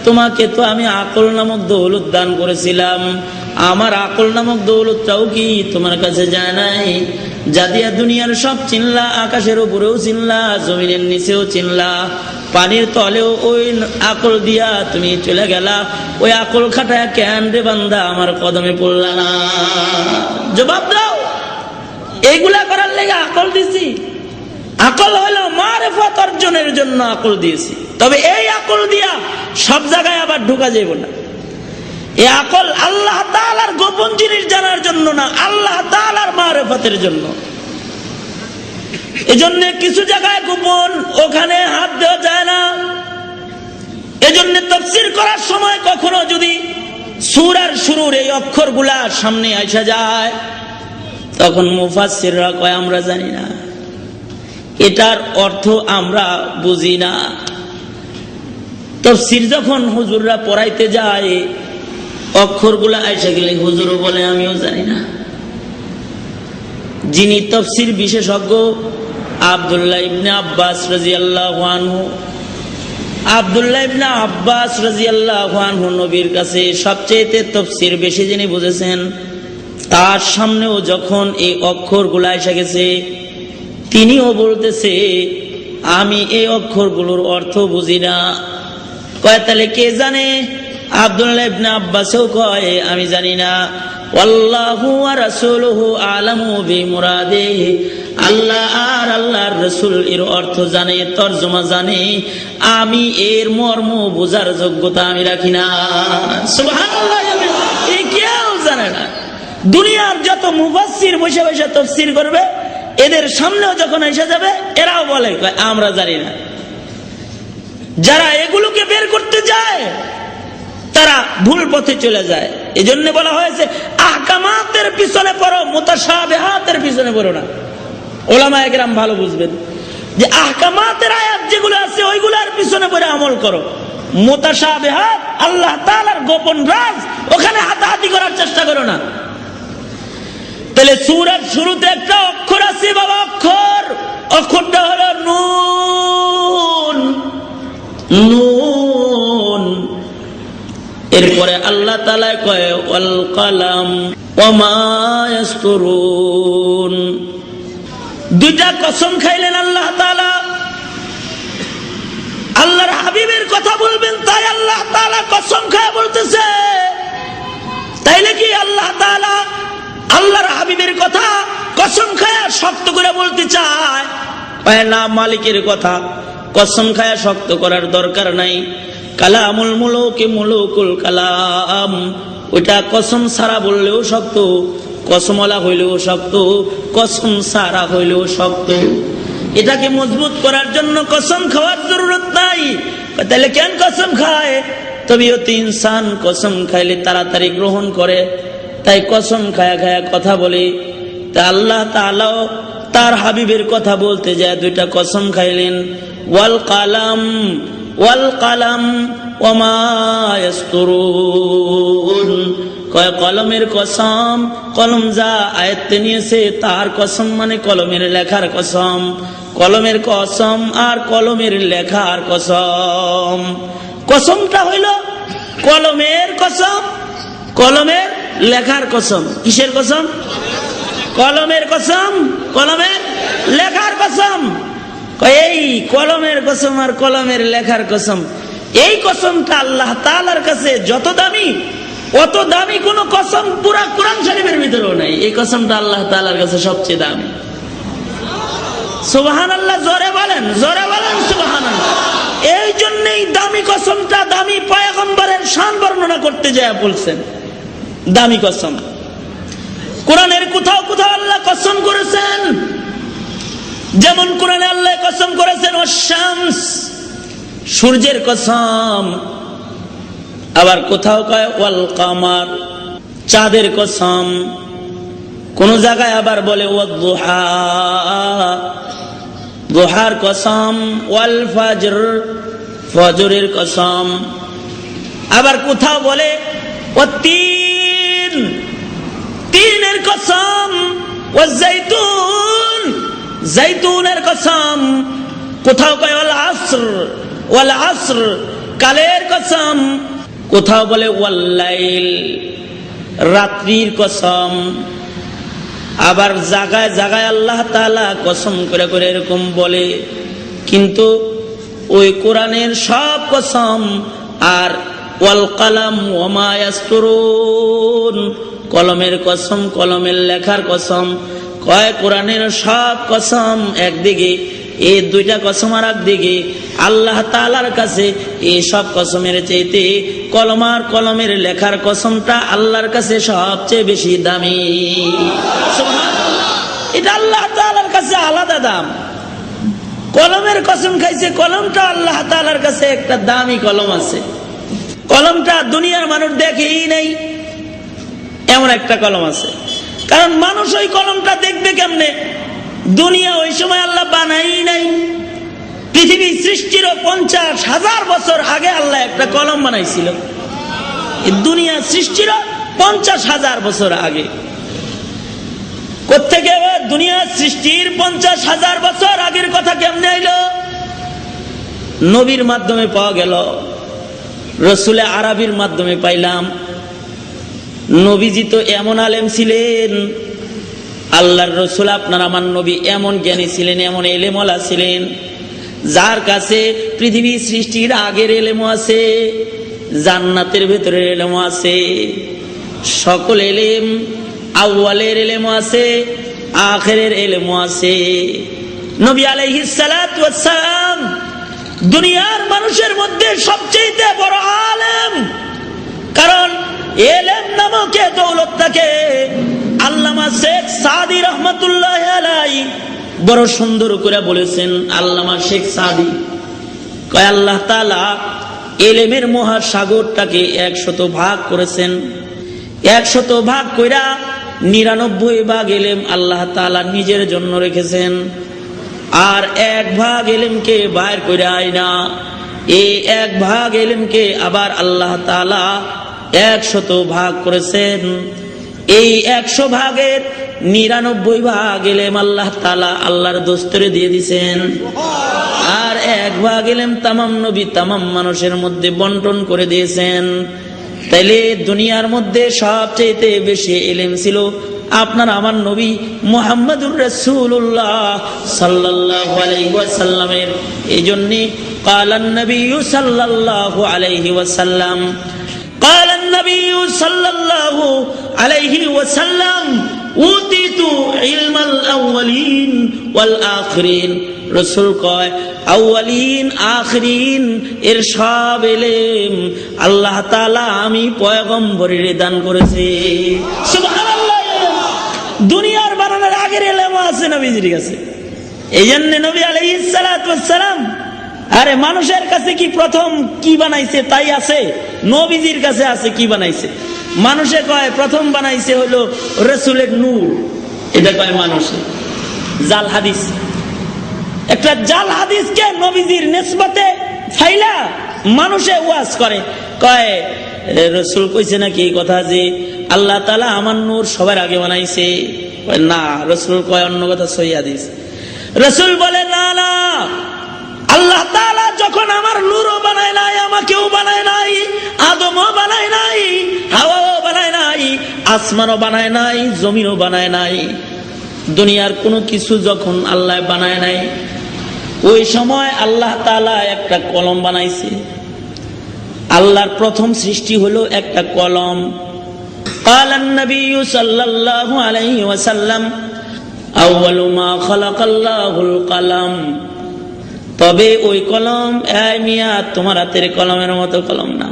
তোমাকে তো আমি আকল নামক দৌলত দান করেছিলাম, আমার আকল নামক দৌলতটাও কি তোমার কাছে যায় নাই? যা দিয়া দুনিয়ার সব চিনলা, আকাশের উপরেও চিনলা, জমিনের নিচেও চিনলা, পানির তলেও ওই আকল দিয়া তুমি চলে গেলা। ওই আকল খাটায় কেন রে বান্দা আমার কদমে পড়লা না? জবাব দাও। এইগুলা করার লেগে আকল দিছি? আকল হলো মারিফত অর্জনের জন্য আকল দিয়েছি, তবে এই আকল দিয়া সব জায়গায় আবার ঢোকা যাইব না। এই আকল আল্লাহ তাআলার গোপন জিনিস জানার জন্য না, আল্লাহ তাআলার মারিফতের জন্য। এজন্য কিছু জায়গায় গোপন, ওখানে হাত দেওয়া যায় না। এজন্য তাফসীর করার সময় কখনো যদি সূরার শুরুর এই অক্ষরগুলা সামনে আইসা যায়, তখন মুফাসসিররা কয় আমরা জানি না, এটার অর্থ আমরা বুঝি না। তাফসীর যখন হুজুররা পড়াইতে যায়, অক্ষরগুলা আইসা গেলে হুজুরও বলে আমিও জানি না। যিনি তাফসীর বিশেষজ্ঞ আব্দুল্লাহ ইবনে আব্বাস রাদিয়াল্লাহু আনহু, আব্দুল্লাহ ইবনে আব্বাস রাদিয়াল্লাহু আনহু নবীর কাছে সবচেয়ে তাফসীর বেশি যিনি বুঝেছেন, তার সামনেও যখন এই অক্ষরগুলা এসে গেছে, তিনিও বলতেছে আমি এই অক্ষরগুলোর অর্থ বুঝি না। কয় তাহলে কে জানে? আব্দুল্লাহ ইবনে আব্বাসও কয় আমি জানি না। আল্লাহু ওয়া রাসূলুহু আ'লামু বিমুরাদিহি, আল্লাহ আর আল্লাহর রাসূল এর অর্থ জানে, তরজমা জানে, আমি এর মর্ম বোঝার যোগ্যতা আমি রাখি না। সুবহানাল্লাহ। এই কেউ জানে না। দুনিয়ার যত মুফাসসির বসে বসে তাফসীর করবে, এদের সামনেও যখন এসে যাবে এরাও বলে আমরা জানি না। যারা এগুলোকে বের করতে যায় তারা ভুল পথে চলে যায়। এজন্য বলা হয়েছে আহকামাতের পিছনে পড়ো, মুতাশাবিহাতের পিছনে পড়ো না। উলামায়ে কেরাম ভালো বুঝবেন যে আহকামাতের আয়াত যেগুলো আছে ওইগুলোর পিছনে পড়ে আমল করো। মুতাশাবিহাত আল্লাহ তাআলার গোপন রাজ, ওখানে হাতাহাতি করার চেষ্টা করো না। তাহলে সূরার শুরুতে একটা অক্ষর আছে বাবা, অক্ষরটা হলো নুন। নুন। এরপরে আল্লাহ তাআলা কয় ওয়াল কালাম ওয়া মা ইয়াসতুরুন। দুইটা কসম খাইলেন আল্লাহ তাআলা। আল্লাহর হাবিবের কথা বলবেন তাই আল্লাহ তাআলা কসম খায় বলতেছে। তাইলে কি আল্লাহ তাআলা আল্লাহর হাবিবের কথা কসম খায় শক্ত করে বলতে চায়? না, মালিকের কথা কসম খায় শক্ত করার দরকার নাই। কালামুল মুলুকি মুলুকুল কালাম, ওইটা কসম ছাড়া বললেও শক্ত, কসমলা হইলেও শক্ত, কসম ছাড়া হইলেও শক্ত। এটাকে মজবুত করার জন্য কসম খাওয়ার জরুরত নাই। তাহলে কেন কসম খায়? তবিয়ত ইনসান কসম খাইলে তাড়াতাড়ি গ্রহণ করে, তাই কসম খায়া খায়া কথা বলে। তা আল্লাহ তাআলাও তার হাবিবের কথা বলতে যায় দুইটা কসম খাইলেন। ওয়াল কালাম ওয়াল কালাম ওয়া মা ইয়াসতুরুন। কয় কলমের কসম, কলম যা আয়ত্তে নিয়েছে তার কসম, মানে কলমের লেখার কসম। কলমের কসম আর কলমের লেখার কসম। কসমটা হইল কলমের কসম, কলমের লেখার কসম। কিসের কসম? কলমের কসম, কলমের লেখার কসম। এই কলমের কসম আর কলমের লেখার কসম, এই কসমটা আল্লাহ তাআলার কাছে যত দামি, অত দামি কোন কসম পুরা কোরআন শরীফের ভিতরেও নাই। এই কসমটা আল্লাহ তাআলার কাছে সবচেয়ে দামি। সুবহানাল্লাহ। জোরে বলেন, জোরে বলেন সুবহানাল্লাহ। এই জন্যই দামি কসমটা দামি পয়গম্বরের শান বর্ণনা করতে যায় বলছেন দামি কসম। কোরআনের কোথাও কোথাও আল্লাহ কসম করেছেন, যেমন কোরআনে আল্লাহ কসম করেছেন ওয়াশ-শামস, সূর্যের কসম। আবার কোথাও কয় ওয়াল কামার, চাঁদের কসম। কোন জায়গায় আবার বলে ওয়াদ-দুহা, দুহার কসম। ওয়াল ফাজর, ফজরের কসম। আবার কোথাও বলে ওয়াত-তিন, তিনের কসম। ওয়াজ-জাইতুন, জাইতুনের কসম। কোথাও কয় ওয়াল আসর, ওয়াল আসর, কালের কসম। কোথাও বলে ওয়াল লাইল, রাত্রির কসম। আবার জায়গায় জায়গায় আল্লাহ তাআলা কসম করে করে এরকম বলে, কিন্তু ওই কোরআনের সব কসম। আর ওয়াল কালাম ওয়া মা ইয়াসতুরুন, কলমের কসম, কলমের লেখার কসম। কয় কোরআনের সব কসম একদিকে, এই দুইটা কসম আর একদিকে। আল্লাহ তাআলার কাছে এই সব কসমের চাইতে কলমার কলমের লেখার কসমটা আল্লাহর কাছে সবচেয়ে বেশি দামি। সুবহানাল্লাহ, এটা আল্লাহ তাআলার কাছে আলাদা দাম। কলমের কসম খাইছে, কলমটা আল্লাহ তাআলার কাছে একটা দামি কলম আছে। কলমটা দুনিয়ার মানুষ দেখেই নাই এমন একটা কলম আছে। কারণ মানুষ ওই কলমটা দেখবে কেমনে? দুনিয়া ওই সময় আল্লাহ বানাই নাই। পৃথিবী সৃষ্টির 50,000 বছর আগে আল্লাহ একটা কলম বানাইছিল। দুনিয়া সৃষ্টির 50,000 বছর আগে। কোত্থেকে দুনিয়া সৃষ্টির 50,000 বছর আগের কথা কেমনে আইলো? নবীর মাধ্যমে পাওয়া গেল, রসুলে আরবির মাধ্যমে পাইলাম। নবীজি তো এমন আলেম ছিলেন, আল্লাহর রসুল আপনার আমার নবী এমন জ্ঞানী ছিলেন, এমন এলেমওয়ালা ছিলেন, যার কাছে পৃথিবী সৃষ্টির আগের এলেমও আছে, জান্নাতের ভেতরে এলেমও আছে, সকল এলেম, আউয়ালের এলেমও আছে, আখিরের এলেমও আছে। নবী আলাইহিস সালাতু ওয়াস সালাম দুনিয়ার মানুষের মধ্যে সবচেয়ে বড় আলেম। কারণ এলেম নামক দৌলতটাকে আল্লামা শেখ সাদি রহমাতুল্লাহ আলাইহি বড় সুন্দর করে বলেছেন। আল্লামা শেখ সাদি কয় আল্লাহ তাআলা এলেমের মহাসাগরটাকে 100 ভাগ করেছেন। 100 ভাগ কইরা 99 ভাগ এলেম আল্লাহ তাআলা নিজের জন্য রেখেছেন। আর 1 ভাগ এলেমকে বাইর কইরা আইনা এই 1 ভাগ এলেমকে আবার আল্লাহ তাআলা 100 ভাগ করেছেন। এই 100 ভাগের 99 ভাগ এলেম আল্লাহ তাআলা আল্লাহর দস্তরে দিয়ে দিয়েছেন। আর 1 ভাগ এলেম তামাম নবী তামাম মানুষের মধ্যে বন্টন করে দিয়েছেন। তাইলে দুনিয়ার মধ্যে সবচেয়ে বেশি এলেম ছিল আপনার আমার নবী মুহাম্মদুর রাসূলুল্লাহ সাল্লাল্লাহু আলাইহি ওয়াসাল্লামের। এইজন্য ক্বালান নবী সাল্লাল্লাহু আলাইহি ওয়াসাল্লাম, ক্বালান নবী সাল্লাল্লাহু আলাইহি ওয়াসাল্লাম উতিতু ইলমাল আউয়ালিন ওয়াল আখিরিন। রাসূল কয় আউয়ালিন আখিরিন এর সব এলেম আল্লাহ তাআলা আমি পয়গম্বরের দান করেছি। সুবহানাল্লাহ, দুনিয়ার বানানোর আগের এলেমও আছে নবীজির কাছে। এই জন্য নবী আলাইহিস সালাতু ওয়াস সালাম, আরে মানুষের কাছে কি প্রথম কি বানাইছে তাই আছে? নবীজির কাছে আছে কি বানাইছে। মানুষে কয় প্রথম বানাইছে হলো রাসূলের নূর, এটা কয় মানুষে। জাল হাদিস, একটা জাল হাদিসকে নবীজির নিসবতে ফাইলা মানুষে ওয়াজ করে, কয় রাসূল কইছে নাকি এই কথা যে আল্লাহ তাআলা আমার নূর সবার আগে বানাইছে? না, রাসূল কয় অন্য কথা, সহিহ হাদিস। রাসূল বলে না না, আল্লাহ তাআলা যখন আমার নূরও বানায় নাই, আমাকেও বানায় নাই, আদমও বানায় নাই, হাওয়াও বানায় নাই, আসমানও বানায় নাই, জমিনও বানায় নাই, দুনিয়ার কোনো কিছু যখন আল্লাহ বানায় নাই, ওই সময় আল্লাহ তাআলা একটা কলম বানাইছে। আল্লাহর প্রথম সৃষ্টি হলো একটা কলম। ক্বালান নবী সাল্লাল্লাহু আলাইহি ওয়াসাল্লাম আউয়ালু মা খালাকাল্লাহুল কলম। তবে ওই কলম, এই মিয়া তোমার হাতের কলমের মতো কলম না,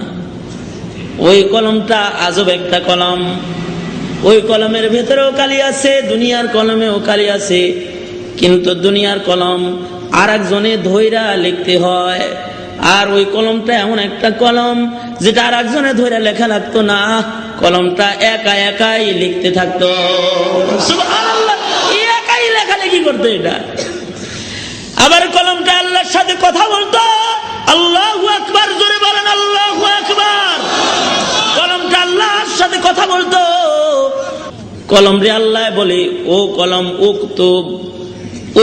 ওই কলমটা আজব একটা কলম। ওই কলমের ভেতরেও কালি আছে, দুনিয়ার কলমেও কালি আছে, কিন্তু দুনিয়ার কলম আর একজনে ধইরা লিখতে হয়। আর ওই কলমটা এমন একটা কলম যেটা আর একজনে ধইরা লেখা লাগতো না, কলমটা একা একাই লিখতে থাকতো। সুবহানাল্লাহ, একাই লেখালেখি করতো এটা। আবার কলমটা আল্লাহর সাথে কথা বলতো। আল্লাহু আকবার, জোরে বলেন আল্লাহু আকবার। কলমটা আল্লাহর সাথে কথা বলতো। কলম রে আল্লাহ বলে, ও কলম উকতুব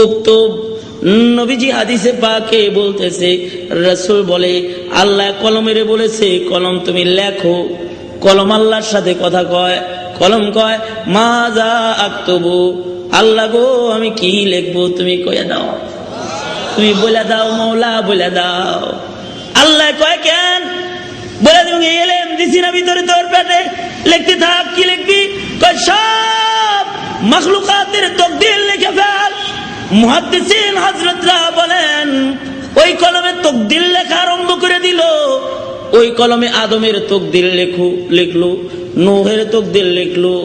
উকতুব। নবীজি হাদিসে পাকে বলতেছে, রাসূল বলে আল্লাহ কলমেরে বলেছে কলম তুমি লেখো। কলম আল্লাহর সাথে কথা কয়। কলম কয় মাজা আক্তবু, আল্লাহ গো আমি কি লিখবো তুমি কয়ে দাও, তুমি বলে দাও মৌলা বলে দাও। আল্লাহ কয় কেন? বলে তুমি এলেম দিছি না ভিতরে তোর পেটে, লিখতে থাক। কি লিখবি? কয় সব মাখলুকাতের তাকদীর লিখে ফেল। মুহাদ্দিসিন হযরতরা বলেন ওই কলমে তাকদীর লেখা আরম্ভ করে দিল। ওই কলমে আদমের তাকদীর লিখলো, নূহের তাকদীর লিখলো,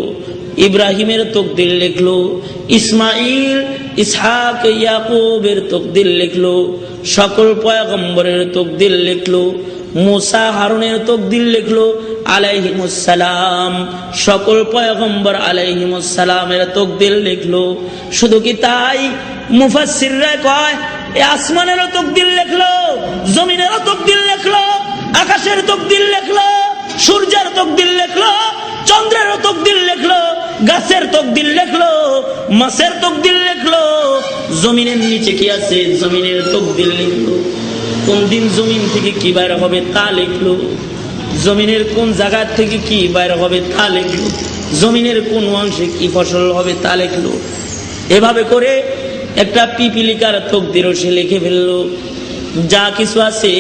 ইব্রাহিমের তাকদীর লিখলো, ইসমাইল ইসহাক ইয়াকুবের তাকদীর লিখলো, সকল পয়গম্বরের তাকদীর লিখলো, মুসা হারুনের তাকদীর লিখলো আলাইহিমুস সালাম, সকল পয়গম্বর আলাইহিমুস সালামের তাকদীর লিখলো। শুধু কি তাই? মুফাসসিররা কয় এই আসমানেরও তাকদীর লিখলো, জমিনেরও তাকদীর লিখলো, আকাশের তাকদীর লিখলো, সূর্যের তাকদীর লিখলো, চন্দ্রেরও তাকদীর লিখলো, গাছের তাকদীর লিখলো, মাছের তাকদীর লিখলো, জমিনের নিচে কি আছে জমিনের তাকদীর লিখলো, কোন দিন জমিন থেকে কি বাইর হবে তা লিখলো, জমিনের কোন জায়গা থেকে কি বাইর হবে তা লিখলো, জমিনের কোন অংশে কি ফসল হবে তা লিখলো। এভাবে করে একটা পিপিলিকার তাকদীরও সে লিখে ফেললো। যা কিছু আছে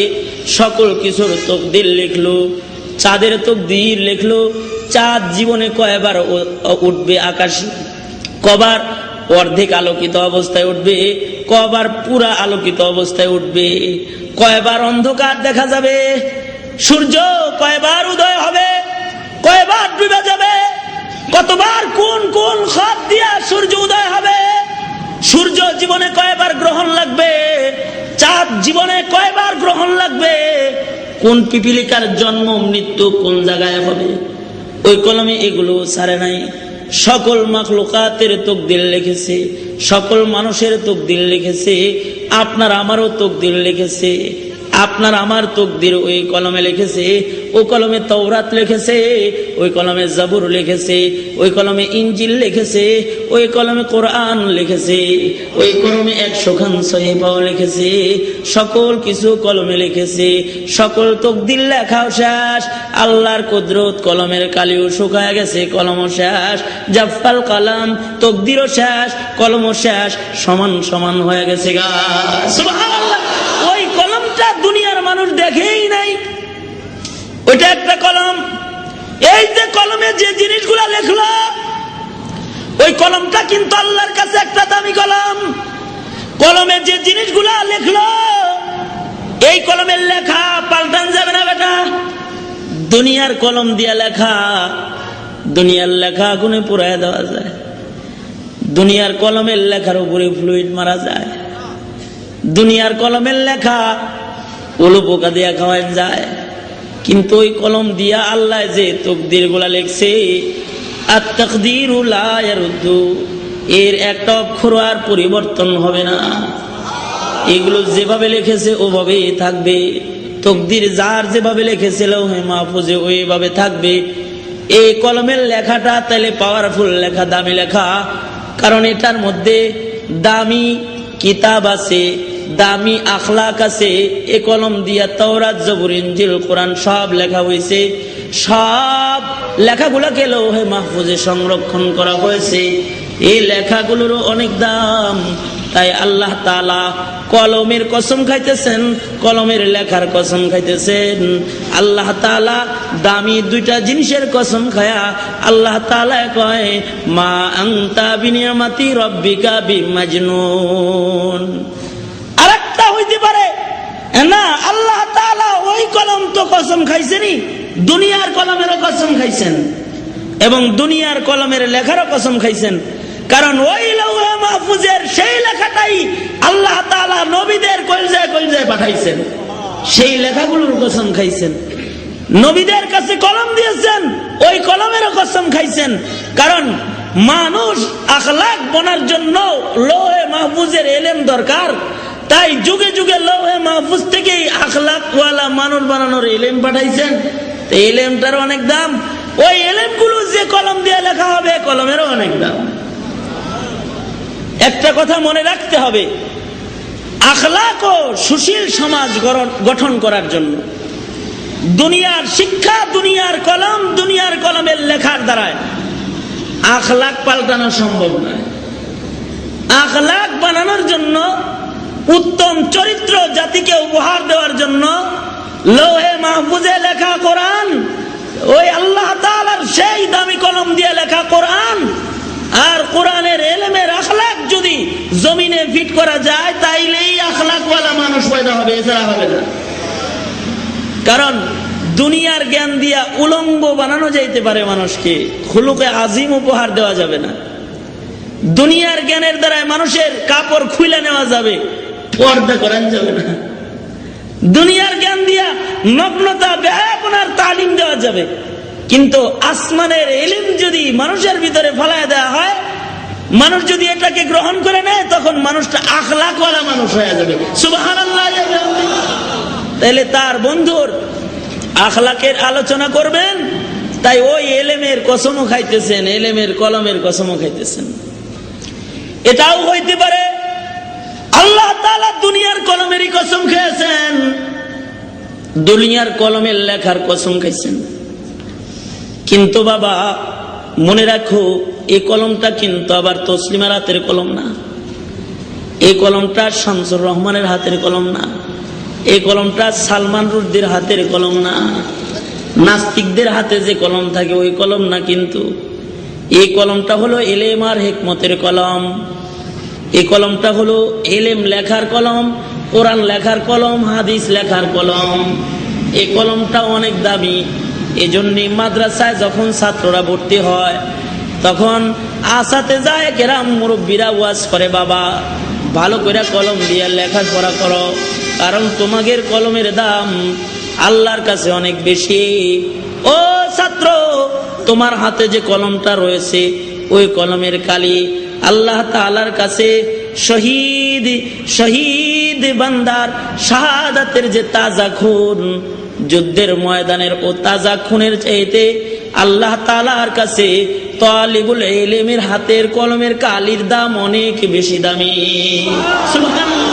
সকল কিছুর তাকদীর লিখলো। চাঁদের তাকদীর লিখলো, চাঁদ জীবনে কয়বার উঠবে আকাশে, কবার অর্ধেক আলোকিত অবস্থায় উঠবে, কবার পুরা আলোকিত অবস্থায় উঠবে, কয়বার অন্ধকার দেখা যাবে, সূর্য কয়বার উদয় হবে, কয়বার ডুবে যাবে, কতবার কোন কোন খাত দিয়া সূর্য উদয় হবে, সূর্য জীবনে কয়বার গ্রহণ লাগবে, চাঁদ জীবনে কয়বার গ্রহণ লাগবে, কোন পিপিলিকার জন্ম মৃত্যু কোন জায়গায় হবে। ওই কলমে এগুলো ছাড়ে নাই। সকল মাখলুকাতের তাকদীর লিখেছে, সকল মানুষের তাকদীর লিখেছে, আপনার আমারও তাকদীর লিখেছে। আপনার আমার তাকদীর ওই কলমে লিখেছে। ওই কলমে তাওরাত লিখেছে, ওই কলমে জাবুর লিখেছে, ওই কলমে ইনজিল লিখেছে, ওই কলমে কোরআন লিখেছে, ওই কলমে 100 খান সহিফাও লিখেছে। সকল কিছু কলমে লিখেছে। সকল তাকদীর লেখাও শেষ। আল্লাহর কুদরত, কলমের কালিও শুকায় গেছে, কলমও শেষ। জাফাল কালাম, তাকদীরও শেষ, কলমও শেষ, সমান সমান হয়ে গেছে গা। সুবহানাল্লাহ। ওই কলমটা দুনিয়ার মানুষ দেখেই নাই। ওইটা একটা কলম। এই যে কলমে যে জিনিসগুলা লেখলো, ওই কলমটা কিন্তু আল্লাহর কাছে একটা দামি কলম। কলমে যে জিনিসগুলা লেখলো, এই কলমের লেখা পাল্টান যাবে না বেটা। দুনিয়ার কলম দিয়া লেখা, দুনিয়ার লেখা আগুনে পুড়ায় দেওয়া যায়। দুনিয়ার কলমের লেখার উপরে ফ্লুইড মারা যায়। দুনিয়ার কলমের লেখা উলু পোকা দিয়া খাওয়ান যায়। কিন্তু ওই কলম দিয়া আল্লাহ যে তাকদীর গুলা লিখছে, আত-তাকদীরু লা ইয়ারুদ্দু, এর একটা অক্ষর আর পরিবর্তন হবে না। এগুলো যেভাবে লিখেছে ওভাবেই থাকবে। তাকদীর যার যেভাবে লিখেছে লৌহে মাহফুজে ওইভাবে থাকবে। এই কলমের লেখাটা তাহলে পাওয়ারফুল লেখা, দামি লেখা, কারণ এটার মধ্যে দামি কিতাব আছে, দামি আখলাক আছে। এ কলম দিয়া তাওরাত, জবুর, ইনজিল, কোরআন সব লেখা হয়েছে। সব লেখাগুলোকে লৌহে মাহফুজে সংরক্ষণ করা হয়েছে। এই লেখাগুলোরও অনেক দাম। তাই আল্লাহ তাআলা কলমের কসম খাইতেছেন, কলমের লেখার কসম খাইতেছেন। আল্লাহ তাআলা দামি দুইটা জিনিসের কসম খায়া আল্লাহ তাআলা কয় মা আনতা বিনিয়ামাতি রব্বিকা বিমাজনুন। আরেকটা হইতে পারে না, আল্লাহ তাআলা ওই কলম তো কসম খাইছেনই, দুনিয়ার কলমেরও কসম খাইছেন এবং দুনিয়ার কলমের লেখারও কসম খাইছেন। কারণ ওই লৌহে মাহফুজের সেই লেখাটাই আল্লাহ তাআলা নবীদের কলজায় কলজায় পাঠাইছেন। সেই লেখাগুলোর কসম খাইছেন। নবীদের কাছে কলম দিয়েছেন, ওই কলমেরও কসম খাইছেন। কারণ মানুষ আখলাক বনার জন্য লৌহে মাহফুজের ইলম দরকার। তাই যুগে যুগে লৌহে মাহফুজ থেকেই আখলাক ওয়ালা মানুষ বানানোর ইলম পাঠাইছেন। এই ইলমটার অনেক দাম। ওই ইলমগুলো যে কলম দিয়ে লেখা হবে, কলমেরও অনেক দাম। একটা কথা মনে রাখতে হবে, আখলাক ও সুশীল সমাজ গঠন করার জন্য দুনিয়ার শিক্ষা, দুনিয়ার কলম, দুনিয়ার কলমের লেখার দ্বারায় আখলাক পাল্টানো সম্ভব নয়। আখলাক বানানোর জন্য, উত্তম চরিত্র জাতিকে উপহার দেওয়ার জন্য লৌহে মাহফুজে লেখা কোরআন, ওই আল্লাহ তাআলার সেই দামি কলম দিয়ে লেখা কোরআন আর কোরআনের এলেমের আখলাক যদি জমিনে ফিট করা যায়, তাইলেই আখলাকওয়ালা মানুষ পয়দা হবে, এছাড়া হবে না। কারণ দুনিয়ার জ্ঞান দিয়া উলঙ্গ বানানো যাইতে পারে মানুষকে, খুলুকে আজিম উপহার দেওয়া যাবে না। দুনিয়ার জ্ঞানের দ্বারা মানুষের কাপড় খুলে নেওয়া যাবে, পর্দা করান যাবে না। দুনিয়ার জ্ঞান দিয়া নগ্নতা, বেহায়াপনার তালিম দেওয়া যাবে, কিন্তু আসমানের ইলম যদি মানুষের ভিতরে ফলায় দেওয়া হয়, মানুষ যদি এটাকে গ্রহণ করে নেয়, তখন মানুষটা আখলাকওয়ালা মানুষ হয়ে যাবে। সুবহানাল্লাহ। তাহলে তার বন্ধুর আখলাকের আলোচনা করবেন, তাই ওই এলেমের কসমও খাইতেছেন, এলেমের কলমের কসমও খাইতেছেন। এটাও হইতে পারে আল্লাহ তাআলা দুনিয়ার কলমেরই কসম খেয়েছেন, দুনিয়ার কলমের লেখার কসম খাইছেন। কিন্তু বাবা মনে রাখো, এই কলমটা কিন্তু আবার তসলিমার হাতের কলম না, এই কলমটা শামসুর রহমানের হাতের কলম না, এই কলমটা সালমান রুশদির হাতের কলম না, নাস্তিকদের হাতে যে কলম থাকে ওই কলম না। কিন্তু এই কলমটা হলো এলেম আর হিকমতের কলম। এই কলমটা হলো এলেম লেখার কলম, কোরআন লেখার কলম, হাদিস লেখার কলম। এই কলমটা অনেক দামি। এজন্য মাদ্রাসায় যখন ছাত্ররা ভর্তি হয়, তখন আসাতে যায় কেরাম মুরব্বীরা ওয়াজ করে, বাবা ভালো করে কলম দিয়ে লেখাপড়া করো, কারণ তোমাদের কলমের দাম আল্লাহর কাছে অনেক বেশি। ও ছাত্র, তোমার হাতে যে কলমটা রয়েছে, ওই কলমের কালি আল্লাহ তাআলার কাছে শহীদ শহীদ বান্দার শাহাদাতের যে তাজা খুন, যুদ্ধের ময়দানের ও তাজা খুনের চাইতে আল্লাহ তাআলার কাছে তালিবুল ইলমের হাতের কলমের কালির দাম অনেক বেশি দামি। সুবহানাল্লাহ।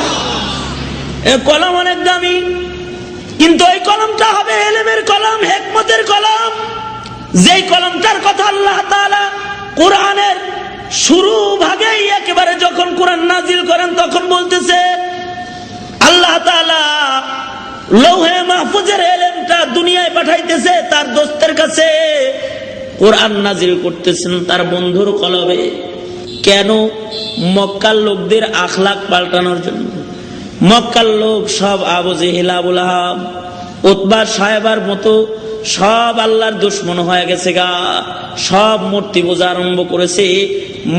এই কলম অনেক দামি, কিন্তু এই কলমটা হবে ইলমের কলম, হিকমতের কলম। যেই কলমটার কথা আল্লাহ তাআলা কোরআনের শুরু ভাগেই একেবারে যখন কোরআন নাজিল করেন, তখন বলতেছে আল্লাহ তাআলা লৌহে মাহফুজের ইলমটা দুনিয়ায় পাঠাইতেছে তার দোস্তের কাছে, কোরআন নাজিল করতেছেন তার বন্ধুর কলবে। কেন? মক্কার লোকদের আখলাক পাল্টানোর জন্য। মক্কার লোক সব আবু জেহেল, আবু লাহাব, উতবা, সাহেবার মতো সব আল্লাহর দুশমন হয়ে গেছে গা, সব মূর্তি পূজা আরম্ভ করেছে,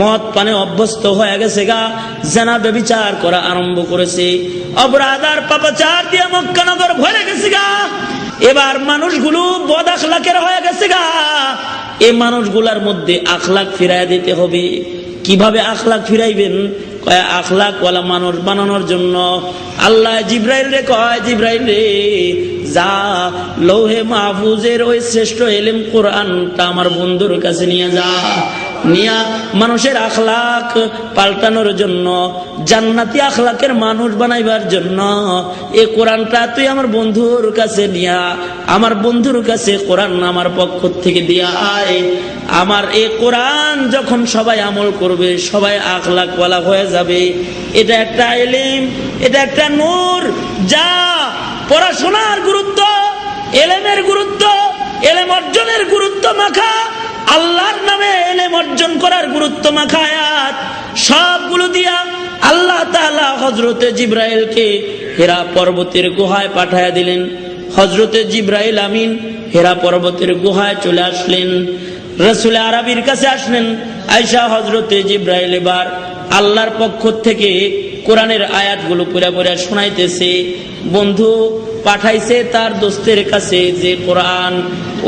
মদ পানে অভ্যস্ত হয়ে গেছে গা, জানা ব্যভিচার করা আরম্ভ করেছে, অপরাধ আর পাপাচার দিয়ে মক্কা নগর ভরে গেছে গা। এবার মানুষগুলো বদ আখলাকের হয়ে গেছে গা। এই মানুষগুলার মধ্যে আখলাক ফিরাইয়া দিতে হবে। কিভাবে আখলাক ফিরাইবেন? কয় আখলাক ওয়ালা মানুষ বানানোর জন্য আল্লাহ জিব্রাইল রে কয়, জিব্রাইল রে যা লৌহে মাহফুজের ওই শ্রেষ্ঠ ইলম কোরআনটা আমার বন্ধুর কাছে নিয়ে যা, নিয়া মানুষের আখলাক পাল্টানোর জন্য, জান্নাতি আখলাকের মানুষ বানাইবার জন্য এই কোরআনটা তুই আমার বন্ধুর কাছে নিয়া, আমার বন্ধুর কাছে কোরআন আমার পক্ষ থেকে দিয়া আয়। আমার এই কোরআন যখন সবাই আমল করবে, সবাই আখলাকওয়ালা হয়ে যাবে। এটা একটা ইলম, এটা একটা নূর, যা পড়াশোনার গুরুত্ব, ইলমের গুরুত্ব, ইলম অর্জনের গুরুত্ব মাখা, আল্লাহর নামে ইলম অর্জন করার গুরুত্ব মাখা আয়াত সবগুলো দিয়া আল্লাহ তাআলা হযরতে জিব্রাইলকে হেরা পর্বতের গুহায় পাঠায়া দিলেন। হযরতে জিব্রাইল আমিন হেরা পর্বতের গুহায় চলে আসলেন, রাসূল আরবির কাছে আসলেন। আয়েশা হযরতে জিব্রাইল এবার আল্লাহর পক্ষ থেকে কোরআনের আয়াতগুলো পুরা পুরা শোনাইতেছে। বন্ধু পাঠাইছে তার দোস্তের কাছে যে কোরআন,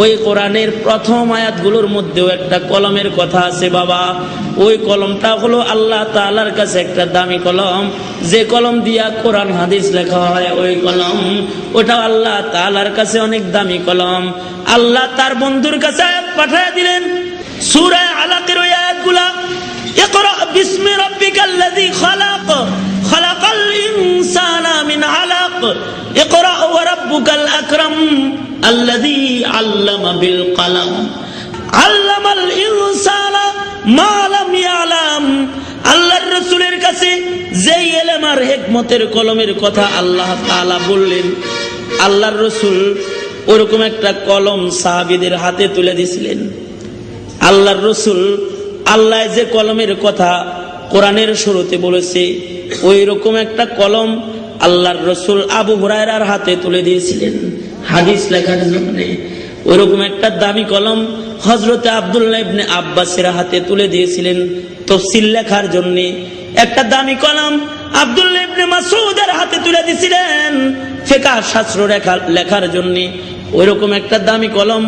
ওই কোরআনের প্রথম আয়াতগুলোর মধ্যেও একটা কলমের কথা আছে বাবা। ওই কলমটা হলো আল্লাহ তাআলার কাছে একটা দামি কলম, যে কলম দিয়া কোরআন হাদিস লেখা হয়, ওই কলম, ওটা আল্লাহ তাআলার কাছে অনেক দামি কলম। আল্লাহ তার বন্ধুর কাছে আয়াত পাঠিয়ে দিলেন। সূরা আলাকের ওই আয়াতগুলা, ইকরা বিসমি রাব্বিকাল্লাযী খালাক, খালাকাল ইনসানা মিন আলাক, ইকরা ওয়া রাব্বুকাল আকরাম, আল্লাযী আল্লামা বিল কলম আল্লামাল ইনসানা মা লাম ইয়ালাম। আল্লাহর রাসূলের কাছে যেই ইলম আর হিকমতের কলমের কথা আল্লাহ তাআলা বললেন, আল্লাহর রাসূল ওরকম একটা কলম সাহাবীদের হাতে তুলে দিয়েছিলেন। আল্লাহর রাসূল আল্লাহ যে কলমের কথা কোরআনের শুরুতে বলেছে, ওই রকম একটা কলম আল্লাহর রাসূল আবু হুরায়রার হাতে তুলে দিয়েছিলেন হাদিস লেখার জন্য। ওইরকম একটা দামি কলম হযরতে আব্দুল্লাহ ইবনে আব্বাসের হাতে তুলে দিয়েছিলেন তাফসীর লেখার জন্য। একটা দামি কলম আব্দুল্লাহ ইবনে মাসউদের হাতে তুলে দিয়েছিলেন ফিকহ শাস্ত্র লেখার জন্য। ওইরকম একটা দামি কলম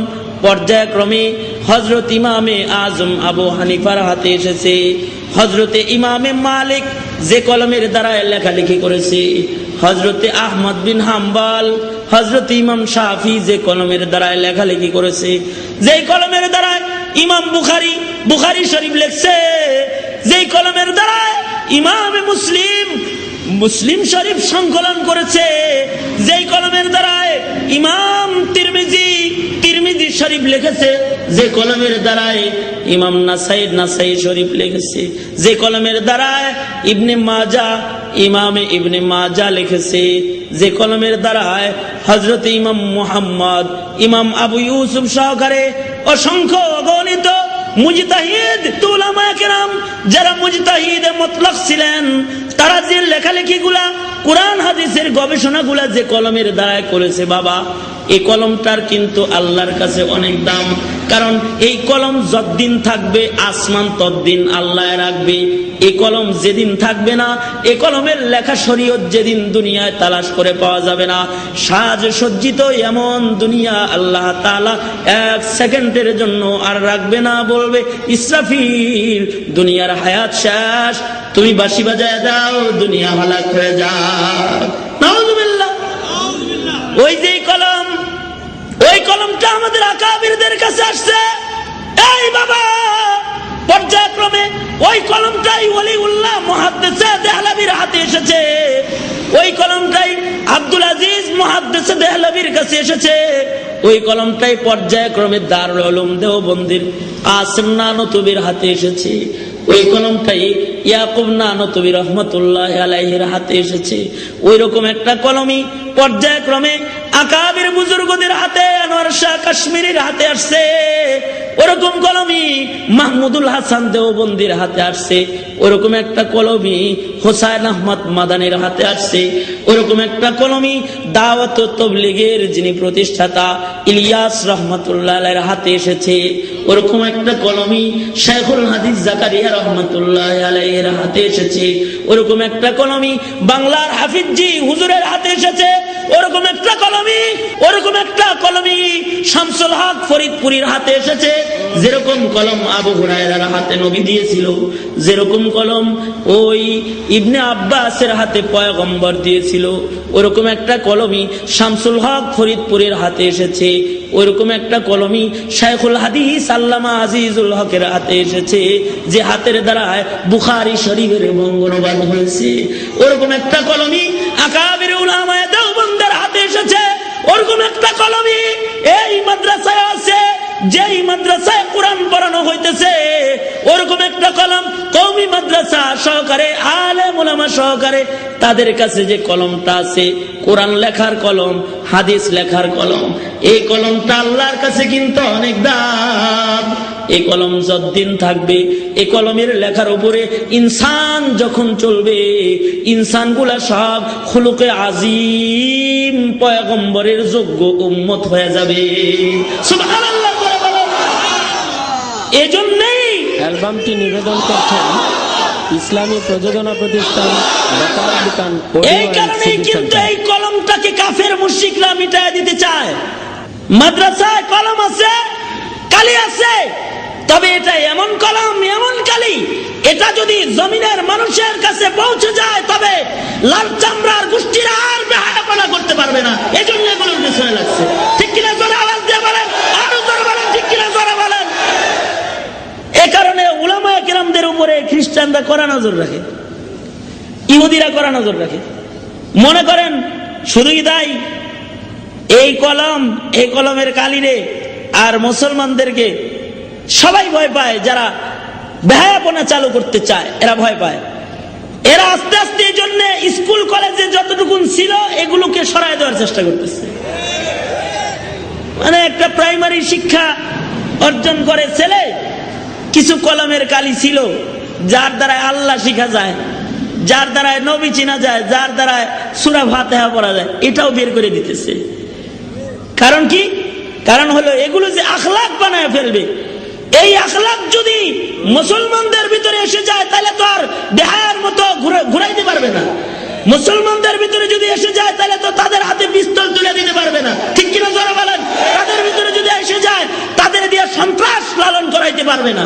পর্যায়ক্রমে হযরত ইমামে আজম আবু হানিফার হাতে এসেছে। হযরতে ইমামে মালিক যে কলমের দ্বারা লেখালেখি করেছে, হযরতে আহমদ বিন হাম্বল, হযরত ইমাম শাফি যে কলমের দ্বারা লেখালেখি করেছে, যেই কলমের দ্বারা ইমাম বুখারী শরীফ লিখছে, যেই কলমের দ্বারা ইমামে মুসলিম শরীফ সংকলন করেছে, যেই কলমের দ্বারা ইমাম তিরমিজি শরীফ লিখেছে, যে কলমের দ্বারা ইমাম নাসাই শরীফ লিখেছে, যে কলমের দ্বারা ইমামে ইবনে মাজা লিখেছে, যে কলমের দ্বারা হযরত ইমাম মুহাম্মদ, ইমাম আবু ইউসুফ সহকারে অসংখ্য অগণিত মুজতাহিদ উলামায়ে কেরাম যারা মুজতাহিদে মুতলাক ছিলেন, তারা যে লেখালেখিগুলা কোরআন হাদিসের গবেষণাগুলা যে কলমের দ্বারা করেছে, বাবা এই কলমটার কিন্তু আল্লাহর কাছে অনেক দাম। কারণ এই কলম যতদিন থাকবে আসমান ততদিন আল্লাহ রাখবে। এই কলম যেদিন থাকবে না, এই কলমের লেখা শরীয়ত যেদিন দুনিয়ায় তালাশ করে পাওয়া যাবে না, সাজ সজ্জিত এমন দুনিয়া আল্লাহ তাআলা এক সেকেন্ডের জন্য আর রাখবে না। বলবে ইসরাফিল দুনিয়ার হায়াত শেষ, তুমি বাঁশি বাজায় দাও, দুনিয়া হালাক হয়ে যাক। নাউযুবিল্লাহ। ওই যে কলম, ওই কলমটা আমাদের আকাবিরদের কাছে আসছে। এই বাবা পর্যায়ক্রমে ওই কলমটাই ওলিউল্লাহ মুহাদ্দিসে দেহলভীর হাতে এসেছে, ওই কলমটাই আব্দুল আজিজ মুহাদ্দিসে দেহলভীর কাছে এসেছে, ওই কলমটাই পর্যায়ক্রমে দারুল উলুম দেওবন্দির আসিম নানতুবির হাতে এসেছে, ওই কলমটাই ইয়াকুব নানতুবি রহমতুল্লাহ আলাইহির হাতে এসেছে। ওই রকম একটা কলমই পর্যায়ক্রমে আকাবির বুজুর্গদের হাতে, আনোয়ার শাহ কাশ্মীরির হাতে আসছে। ওরকম কলমই মাহমুদুল হাসান দেওবন্দির হাতে আসছে। ওরকম একটা কলমই হোসাইন আহমদ মাদানির হাতে আসছে। ওরকম একটা কলমই দাওয়াত ও তাবলীগের যিনি প্রতিষ্ঠাতা ইলিয়াস রহমতুল্লাহ আলাইহির হাতে এসেছে। ওরকম একটা কলমই শাইখুল হাদিস জাকারিয়া রহমতুল্লাহ আলাইহির হাতে এসেছে। ওরকম একটা কলমই বাংলার হাফিজজি হুজুরের হাতে এসেছে। ওরকম একটা কলমই শামসুল হক ফরিদপুরীর হাতে এসেছে। যেরকম কলম আবু হুরায়রার হাতে নবী দিয়েছিল, যেরকম কলম ওই ইবনে আব্বাসের হাতে পয়গম্বর দিয়েছিল, ওরকম একটা কলমই শামসুল হক ফরিদপুরীর হাতে এসেছে। ওইরকম একটা কলমই শাইখুল হাদিস আল্লামা আজিজুল হকের হাতে এসেছে, যে হাতের দ্বারা বুখারী শরীফের বঙ্গানুবাদ হয়েছে। ওরকম একটা কলমই আকাবির উলামায়ে দেওবন্দের হাতে এসেছে। ওরকম একটা কলমই এই মাদ্রাসায় আছে, যেই মাদ্রাসায় কোরআন পড়ানো হইতেছে। ওরকম একটা কলম কওমি মাদ্রাসা সহকারে আলেম উলামা সহকারে তাদের কাছে যে কলমটা আছে, কোরআন লেখার কলম, হাদিস লেখার কলম, এই কলমটা আল্লাহর কাছে কিন্তু অনেক দাম। এই কলম যতদিন থাকবে, এই কলমের লেখার উপরে ইনসান যখন চলবে, ইনসানগুলা সব খুলুকে আজিম পয়গম্বরের যোগ্য উম্মত হয়ে যাবে। সুবহানাল্লাহ। এজন্যই অ্যালবামটি নিবেদন করছেন ইসলামী প্রযোজনা প্রতিষ্ঠান বেতার দোকান। এই কারণেই কিন্তু এই কলমটাকে কাফের মুশরিকরা মিটায় দিতে চায়। মাদ্রাসায় কলম আছে, কালি আছে, তবে এটা এমন কলম, এমন কালি, এটা যদি জমিনের মানুষের কাছে পৌঁছে যায় তবে লাল চামড়ার গোষ্ঠীরা আর বেহায়াপনা করতে পারবে না। এজন্য এগুলোর পিছনে লাগছে। ঠিক কিনা? জোরে আওয়াজ দিয়ে বলেন, আরো জোরে বলেন, ঠিক কিনা? জোরে বলেন। এ কারণে উলামায়ে কেরামদের উপরে খ্রিস্টানরা কড়া নজর রাখে, ইহুদিরা কড়া নজর রাখে। মনে করেন শুধুই তাই, এই কলমের কালিরে আর মুসলমানদেরকে সবাই ভয় পায়। যারা বেহায়াপনা চালু করতে চায় এরা ভয় পায়। এরা আস্তে আস্তে এই জন্য স্কুল কলেজে যতটুকুন ছিল এগুলোকে সরায় দেওয়ার চেষ্টা করতেছে। মানে একটা প্রাইমারি শিক্ষা অর্জন করে ছেলে, কিছু কলমের কালি ছিল যার দ্বারা আল্লাহ শিখা যায়, যার দ্বারা নবী চিনা যায়, যার দ্বারা সূরা ফাতিহা পড়া যায়, এটাও বের করে দিতেছে। কারণ কি? কারণ হলো এগুলো যে আখলাক বানায় ফেলবে। এই আখলাক যদি মুসলমানদের ভিতরে এসে যায় তাহলে তো আর বেহায়ার মতো ঘুরাইতে পারবে না। মুসলমানদের ভিতরে যদি এসে যায় তাহলে তো তাদের হাতে পিস্তল তুলে দিতে পারবে না, ঠিক কিনা জোরে বলেন? তাদের ভিতরে যদি এসে যায় তাদের দিয়ে সন্ত্রাস লালন করাইতে পারবে না।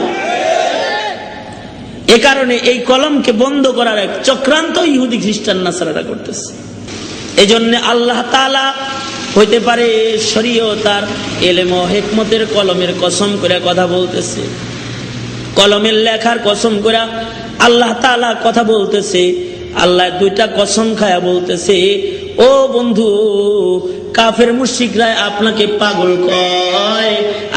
এ কারণে এই কলমকে বন্ধ করার এক চক্রান্ত ইহুদি খ্রিস্টান নাসারারা করতেছে। এই জন্য আল্লাহ তাআলা হইতে পারে শরীয়ত আর ইলম ও হিকমতের কলমের কসম করে কথা বলতেছে, কলমের লেখার কসম করে আল্লাহ তাআলা কথা বলতেছে। আল্লাহ দুইটা কসম খায়া বলতেছে, ও বন্ধু, কাফের মুশরিকরা আপনাকে পাগল কয়,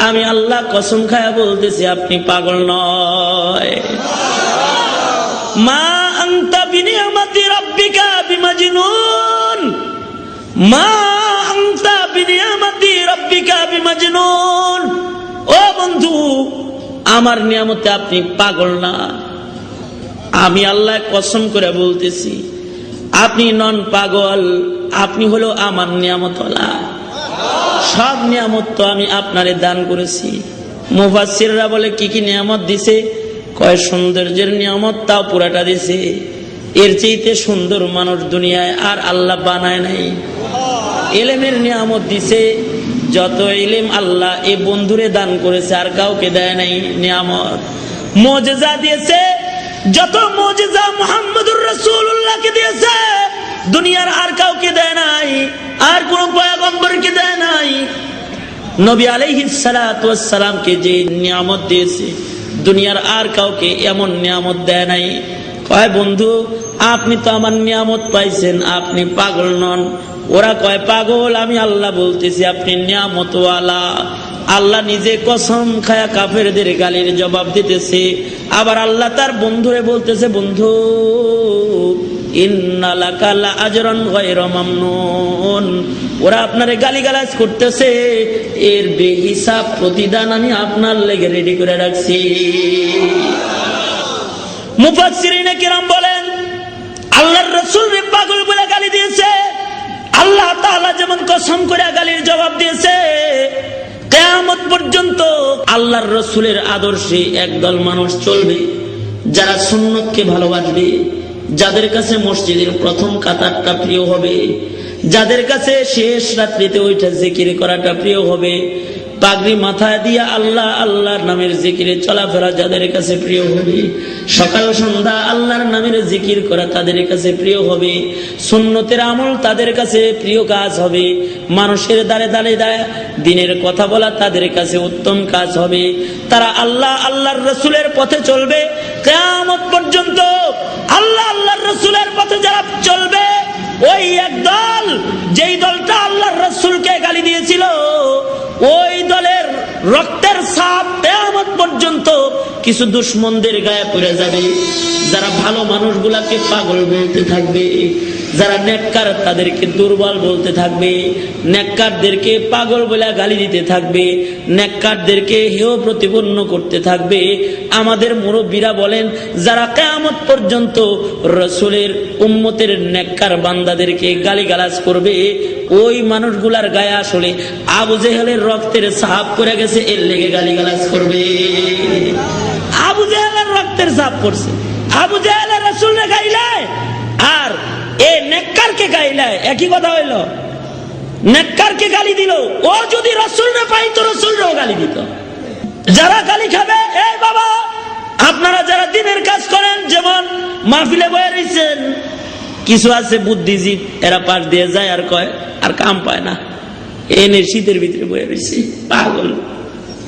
আমি আল্লাহ কসম খায়া বলতেছি আপনি পাগল নয়। মা আনতা বিনিয়ামাতি রাব্বিকা বিমাজনুন, মা আনতা বিনিয়ামাতি রাব্বিকা বিমাজনুন। ও বন্ধু, আমার নিয়ামতে আপনি পাগল না। আমি আল্লাহ কসম করে বলতেছি আপনি নন পাগল, আপনি হলো আমার নিয়ামতওয়ালা। সব নিয়ামত তো আমি আপনারে দান করেছি। মুফাসসিররা বলে কি কি নিয়ামত দিছে? কয় সৌন্দর্যের নিয়ামত, তাও পুরাটা দিছে। এর চাইতে সুন্দর মানুষ দুনিয়ায় আর আল্লাহ বানায় নাই। ইলমের নিয়ামত দিছে, যত ইলম আল্লাহ এই বন্ধুরে দান করেছে আর কাউকে দেয় নাই নিয়ামত। মুজিজা দিয়েছে, যত মুজিজা মুহাম্মদুর রাসূলুল্লাহকে দিয়েছে দুনিয়ার আর কাউকে দেয় নাই, আর কোন পয়গম্বরকে দেয় নাই। নবী আলাইহিস সালাতু ওয়াস সালামকে যে নিয়ামত দিয়েছে দুনিয়ার আর কাউকে এমন নিয়ামত দেয় নাই। কয় বন্ধু, আপনি তো আমার নিয়ামত পাইছেন, আপনি পাগল নন। ওরা কয় পাগল, আমি আল্লাহ বলতেছি আপনি নিয়ামতওয়ালা। আল্লাহ নিজে কসম খায়া কাফেরদের গালির জবাব দিতেছে। আবার আল্লাহ তার বন্ধুরে বলতেছে, বন্ধু ইন্না লাকা লাআজরান গায়রা মামনুন। ওরা আপনারে গালিগালাজ করতেছে, এর বেহিসাব প্রতিদান আমি আপনার লেগে রেডি করে রাখছি। মুফাসসিরিনে কিরাম বলেন, আল্লাহর রাসূলকে পাগল বলে গালি দিয়েছে, আল্লাহ তাআলা যেমন কসম করে গালির জবাব দিয়েছে, কিয়ামত পর্যন্ত আল্লাহর রাসূলের আদর্শে একদল মানুষ চলবে যারা সুন্নতকে ভালোবাসবে, যাদের কাছে মসজিদের প্রথম কাতারটা প্রিয় হবে, যাদের কাছে শেষ রাত্রিতে ওইটা জিকির করাটা প্রিয় হবে, পাগড়ি মাথায় দিয়ে আল্লাহ আল্লাহর নামের জিকিরে চলাফেরা যাদের কাছে প্রিয় হবে, সকাল সন্ধ্যা আল্লাহর নামের জিকির করা তাদের কাছে প্রিয় হবে, সুন্নতের আমল তাদের কাছে প্রিয় কাজ হবে, মানুষের দ্বারে দ্বারে দিনের কথা বলা তাদের কাছে উত্তম কাজ হবে। তারা আল্লাহ আল্লাহর রাসূলের পথে চলবে কিয়ামত পর্যন্ত। আল্লাহ আল্লাহর রাসূলের পথে যারা চলবে, ওই একদল যেই দলটা আল্লাহর রাসূলকে গালি দিয়েছিল, ওই দলের রক্তের ছাপ কিয়ামত পর্যন্ত কিছু দুশমনদের গায়ে পড়ে যাবে। যারা ভালো মানুষগুলাকে পাগল বলতে থাকবে, যারা নেককার তাদেরকে দুর্বল বলতে থাকবে, নেককারদেরকে পাগল বলে গালি দিতে থাকবে, নেককারদেরকে হেয় প্রতিপন্ন করতে থাকবে। আমাদের মুরব্বীরা বলেন, যারা কিয়ামত পর্যন্ত রাসূলের উম্মতের নেককার বান্দাদেরকে গালিগালাজ করবে, ওই মানুষগুলার গায়ে আসলে আবু জেহেলের রক্তের ছাপ করে গেছে, এর লেগে গালিগালাজ করবে। আবু জেহেলের রক্তের ছাপ পড়ছে, আবু জেহেলের রাসূলকে গাইলায় আর এ নেককারকে গাইলায়, একই কথা হইল। নেককারকে গালি দিল, ও যদি রাসূলকে পাইতো রাসূলকেও গালি দিত। যারা গালি খাবে, এই বাবা আপনারা যারা দিনের কাজ করেন, যেমন মাহফিলে বয়ে রয়েছেন, কিছু আছে বুদ্ধিজীব, এরা পাশ দিয়ে যায় আর কয় আর কাম পায় না, এনে শীতের ভিতরে বয়ে রয়েছে পাগল,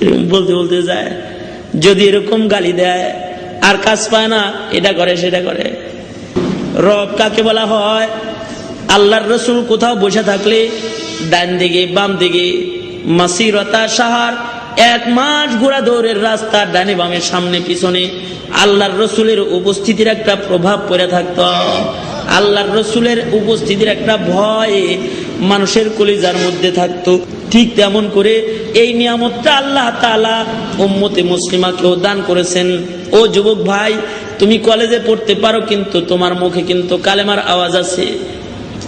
এরকম বলতে বলতে যায়। যদি এরকম গালি দেয় আর কাজ পায় না, এটা করে সেটা করে। রব কাকে বলা হয়? আল্লাহর রাসূল কোথাও বসে থাকলে ডান দিকে বাম দিকে মাসিরতা শাহর, 1 মাস ঘোড়া দৌড়ের রাস্তা, ডানে বামে সামনে পিছনে আল্লাহর রসুলের উপস্থিতির একটা প্রভাব পড়ে থাকতো। আল্লাহর রসুলের উপস্থিতির একটা ভয় মানুষের কলিজার মধ্যে থাকতো। ঠিক তেমন করে এই নিয়ামতটা আল্লাহ তাআলা উম্মতে মুসলিমাকেও দান করেছেন। ও যুবক ভাই, তুমি কলেজে পড়তে পারো কিন্তু তোমার মুখে কিন্তু কালেমার আওয়াজ আছে।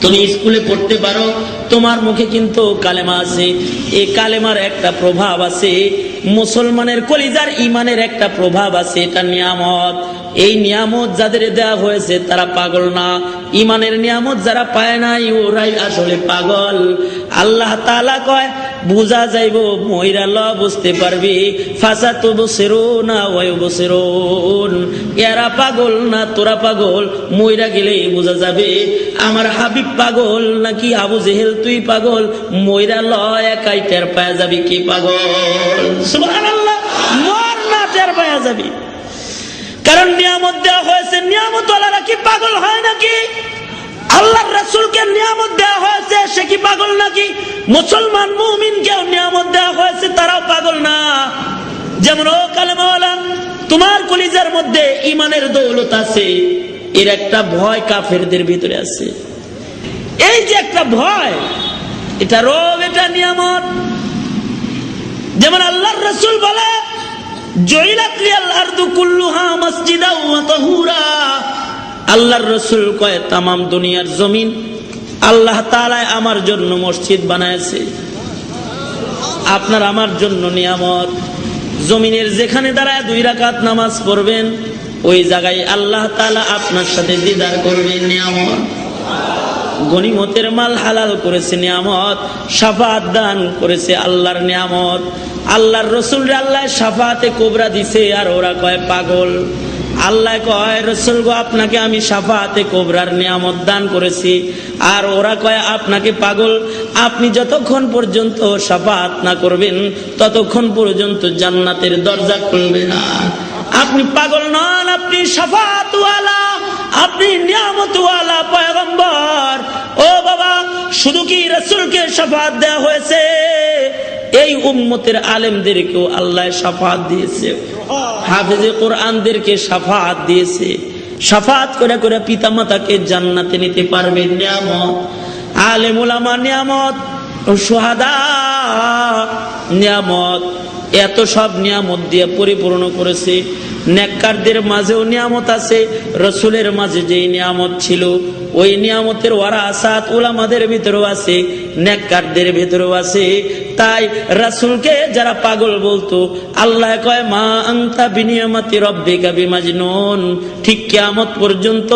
তুমি স্কুলে পড়তে পারো, তোমার মুখে কিন্তু কালেমা আছে। এই কালেমার একটা প্রভাব আছে, মুসলমানের কলিজার ইমানের একটা প্রভাব আছে। এটা নিয়ামত। এই নিয়ামত যাদের দেওয়া হয়েছে তারা পাগল না। ইমানের নিয়ামত যারা পায় নাই ওরাই আসলে পাগল। আল্লাহ তাআলা কয়, বুঝা যাইব মইরা ল বুঝতে পারবি, ফাসাতু বসিরুনা ওয়া ইউবসিরুন। এরা পাগল না তোরা পাগল, মইরা গেলেই বোঝা যাবে আমার হাবিব পাগল নাকি আবু জেহেল তুই পাগল। মইরা ল একাই টের পাওয়া যাবি কি পাগল। সুবহানাল্লাহ, মর না টের পাওয়া যাবি। কারণ নিয়ামত দেওয়া হয়েছে, নিয়ামত ওয়ালারা কি পাগল হয় নাকি? আল্লাহর রাসূলকে নিয়ামত দেওয়া হয়েছে, সে কি পাগল নাকি? মুসলমান মুমিনকেও নিয়ামত দেওয়া হয়েছে, তারাও পাগল না। যেমন ও কালেমাওয়ালা, তোমার কলিজার মধ্যে ইমানের দৌলত আছে, এর একটা ভয় কাফেরদের ভিতরে আছে। এই যে একটা ভয়, এটা রব, এটা নিয়ামত। যেমন আল্লাহর রাসূল বলে, জয়িলাত লিয়াল আরদু কুল্লুহা মাসজিদাও ওয়া তাহুরা। আল্লাহর রাসূল কয়, তাম দুনিয়ার জমিন আল্লাহ তাআলা আমার জন্য মসজিদ বানায়েছে। আপনার আমার জন্য নিয়ামত। জমিনের যেখানে দাঁড়ায় 2 রাকাত নামাজ পড়বেন, ওই জায়গায় আল্লাহ তাআলা আপনার সাথে দিদার করবেন, নিয়ামত। গনিমতের মাল হালাল করেছে, নিয়ামত। শাফাআত দান করেছে, আল্লাহর নিয়ামত। আল্লাহর রাসূলরে আল্লাহ শাফাআতে কুবরা দিছে, আর ওরা কয় পাগল। আল্লাহ কয়, রাসূল গো আপনাকে আমি শাফাআতে কুবরার নিয়ামত দান করেছি, আর ওরা কয় আপনাকে পাগল। আপনি যতক্ষণ পর্যন্ত শাফাআত না করবেন ততক্ষণ পর্যন্ত জান্নাতের দরজা খুলবে না। আপনি পাগল নন, আপনি শাফাআত ওয়ালা, আপনি নিয়ামত ওয়ালা পয়গম্বর। ও বাবা, শুধু কি রাসূলকে শাফাআত দেওয়া হয়েছে, এই উম্মতের আলেমদেরকেও আল্লাহ শাফাআত দিয়েছে, হাফেজে কোরআনদেরকে শাফাআত দিয়েছে। শাফাআত করে করে পিতামাতাকে জান্নাতে নিতে পারবে, নিয়ামত। আলেম উলামা নিয়ামত, শুহাদা নিয়ামত। এত সব নিয়ামত দিয়ে পরিপূর্ণ করেছে। নেককারদের মাঝেও নিয়ামত আছে। রাসূলের মাঝে যেই নিয়ামত ছিল, ওই নিয়ামতের ওয়ারাসাত উলামাদের ভিতরেও আছে, নেককারদের ভিতরেও আছে। তাই রাসূলকে যারা পাগল বলতো, আল্লাহ কয়, মা আনতা বিনিয়ামাতি রাব্বিকা বিমাজনুন। ঠিক কিয়ামত পর্যন্ত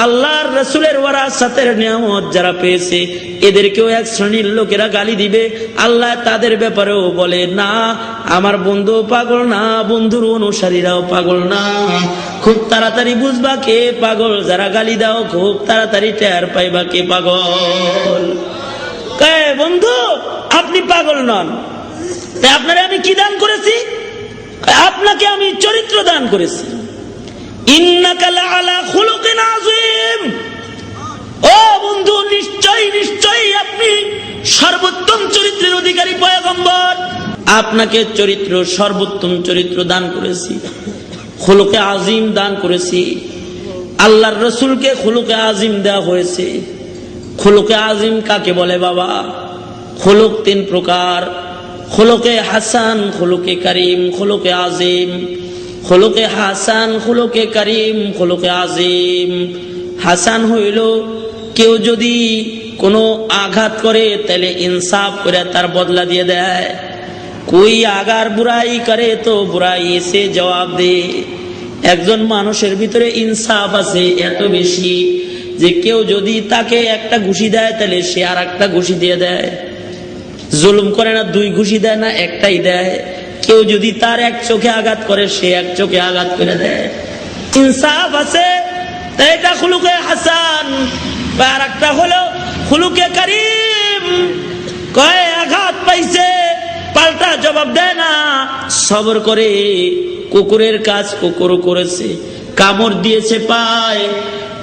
আল্লাহর রাসূলের ওয়ারাসাতের নিয়ামত যারা পেয়েছে, এদেরকেও এক শ্রেণীর লোকেরা গালি দিবে। আল্লাহ তাদের ব্যাপারেও বলে, না আমার বন্ধু পাগল না, বন্ধুর অনুসারীরাও পাগল না। খুব তাড়াতাড়ি বুঝবা কে পাগল, যারা গালি দাও খুব তাড়াতাড়ি টের পাইবা কে পাগল। কে বন্ধু আপনি পাগল নন, তাই আপনারে আমি কি দান করেছি? আপনাকে আমি চরিত্র দান করেছি। ইন্নাকা লাআলা খুলুকিন আযীম। ও বন্ধু, নিশ্চয়ই নিশ্চয়ই আপনি সর্বোত্তম চরিত্রের অধিকারী পয়গম্বর। আপনাকে চরিত্র, সর্বোত্তম চরিত্র দান করেছি, খুলুকে আজিম দান করেছি। আল্লাহর রাসূলকে খুলুকে আজিম দেওয়া হয়েছে। খুলুকে আজিম কাকে বলে বাবা? খুলুক 3 প্রকার, খুলুকে হাসান, খুলুকে করিম, খুলুকে আজিম। খুলুকে হাসান, খুলুকে করিম, খুলুকে আজিম। হাসান হইল কেউ যদি কোনো আঘাত করে তাহলে ইনসাফ করে তার বদলা দিয়ে দেয়। कोई আগার বুরাই করে তো বুরাই এসে জবাব দে। একজন মানুষের ভিতরে ইনসাফ আছে এত বেশি যে কেউ যদি তাকে একটা ঘুষি দেয় তাহলে সে আর একটা ঘুষি দিয়ে দেয়। জুলুম করে না, 2 ঘুষি দেয় না, একটাই দেয়। কেউ যদি তার এক চোখে আঘাত করে সে এক চোখে আঘাত করে দেয়। ইনসাফ আছে, তাই এটা খুলুকে হাসান। আর একটা হলো খুলুকে করিম। কয় আঘাত পাইছে পাল্টা জবাব দেয় না, সবর করে। কুকুরের কাজ কুকুর করেছে, কামড় দিয়েছে পায়।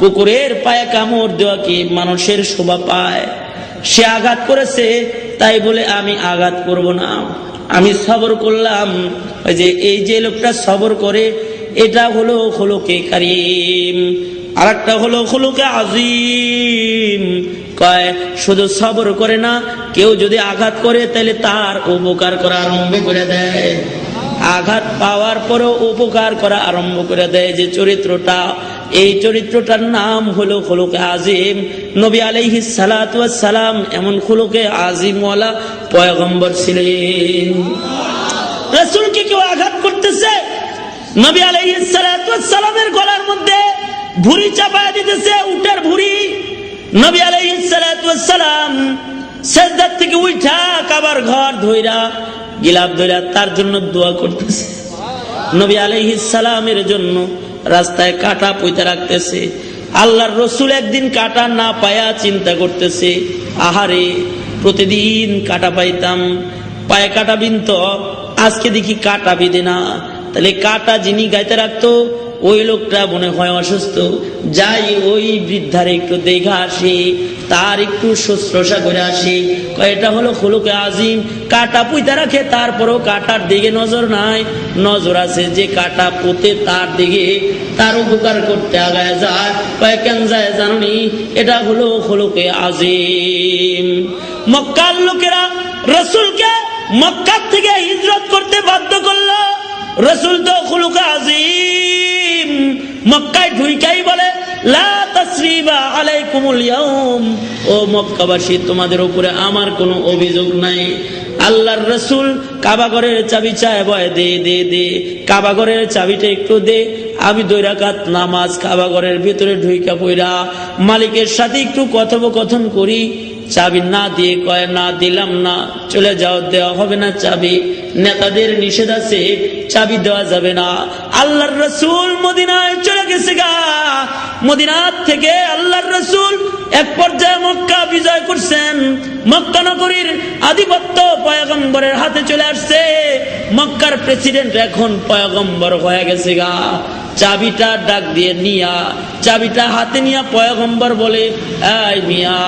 কুকুরের পায়ে কামড় দেওয়া কি মানুষের শোভা পায়? সে আঘাত করেছে, তাই বলে আমি আঘাত করব না, আমি সবর করলাম। ওই যে এই যে লোকটা সবর করে, এটা হলো খুলুকে কারীম। আর একটা হলো খুলুকে আজিম। কয় শুধু সবর করে না, কেউ যদি আঘাত করে তাহলে তার উপকার করা আরম্ভ করে দেয়। আঘাত পাওয়ার পরেও উপকার করা আরম্ভ করে দেয়। যে চরিত্রটা, এই চরিত্রটার নাম হলো খুলুকে আজিম। নবী আলাইহিস সালাতু ওয়াস সালাম এমন খুলুকে আজিমওয়ালা পয়গম্বর ছিলেন। রাসূলকে কেউ আঘাত করতেছে, নবী আলাইহিস সালাতু ওয়াস সালামের গলার মধ্যে ভুঁড়ি চাপায় দিতেছে, উটের ভুঁড়ি। নবী আলাইহিস সালাতু ওয়াস সালাম সিজদা থেকে উঠা কাবার ঘর ধইরা গিলাফ ধইরা তার জন্য দোয়া করতেছে। নবী আলাইহিস সালামের জন্য রাস্তায় কাঁটা পুঁতে রাখতেছে। আল্লাহর রসুল একদিন কাঁটা না পায়া চিন্তা করতেছে, আহারে প্রতিদিন কাঁটা পাইতাম, পায়ে কাঁটা বিনত, আজকে দেখি কাঁটা বিধে না। তাহলে কাঁটা যিনি গাইতে রাখতো ওই লোকটা মনে হয় অসুস্থ, যাই ওই বৃদ্ধার একটু দেখা আসি, তার একটু শুশ্রূষা করে আসি। এটা হলো খুলুকে আজিম। কাঁটা পুঁতে রাখে, তারপরও কাঁটার দিকে নজর নাই, নজর আছে যে কাঁটা পুঁতে তার দিকে, তার উপকার করতে আগায় যায়। কেন যায় জানি? এটা হলো খুলুকে আজিম। মক্কার লোকেরা রসুলকে মক্কা থেকে হিজরত করতে বাধ্য করলো। রসুল তো খুলুকে আজিম, মক্কায় ঢুইকাই বলে লা তাসরিবা আলাইকুমুল ইয়াউম, ও মক্কাবাসী তোমাদের উপরে আমার কোনো অভিযোগ নাই। আল্লাহর রসুল কাবা ঘরের চাবি চায়, বয় দে দে দে, কাবা ঘরের চাবিটা একটু দে, আমি 2 রাকাত নামাজ কাবা ঘরের ভিতরে ঢুইকা পইরা মালিকের সাথে একটু কথোপকথন করি। চাবি না দিয়ে কয় না দিলাম না, চলে যাও, দেওয়া হবে না চাবি, নেতাদের নিষেধ আছে, চাবি দেওয়া যাবে না। আল্লাহর রসুল মদিনায় চলে গেছে গা। মদিনার থেকে আল্লাহর রসুল এক পর্যায়ে মক্কা বিজয় করছেন। মক্কা নগরীর আধিপত্য পয়গম্বরের হাতে চলে আসছে। মক্কার প্রেসিডেন্ট এখন পয়গম্বর হয়ে গেছে গা। চাবিটা ডাক দিয়ে নিয়া, চাবিটা হাতে নিয়া পয়গম্বর বলে, এই মিয়া,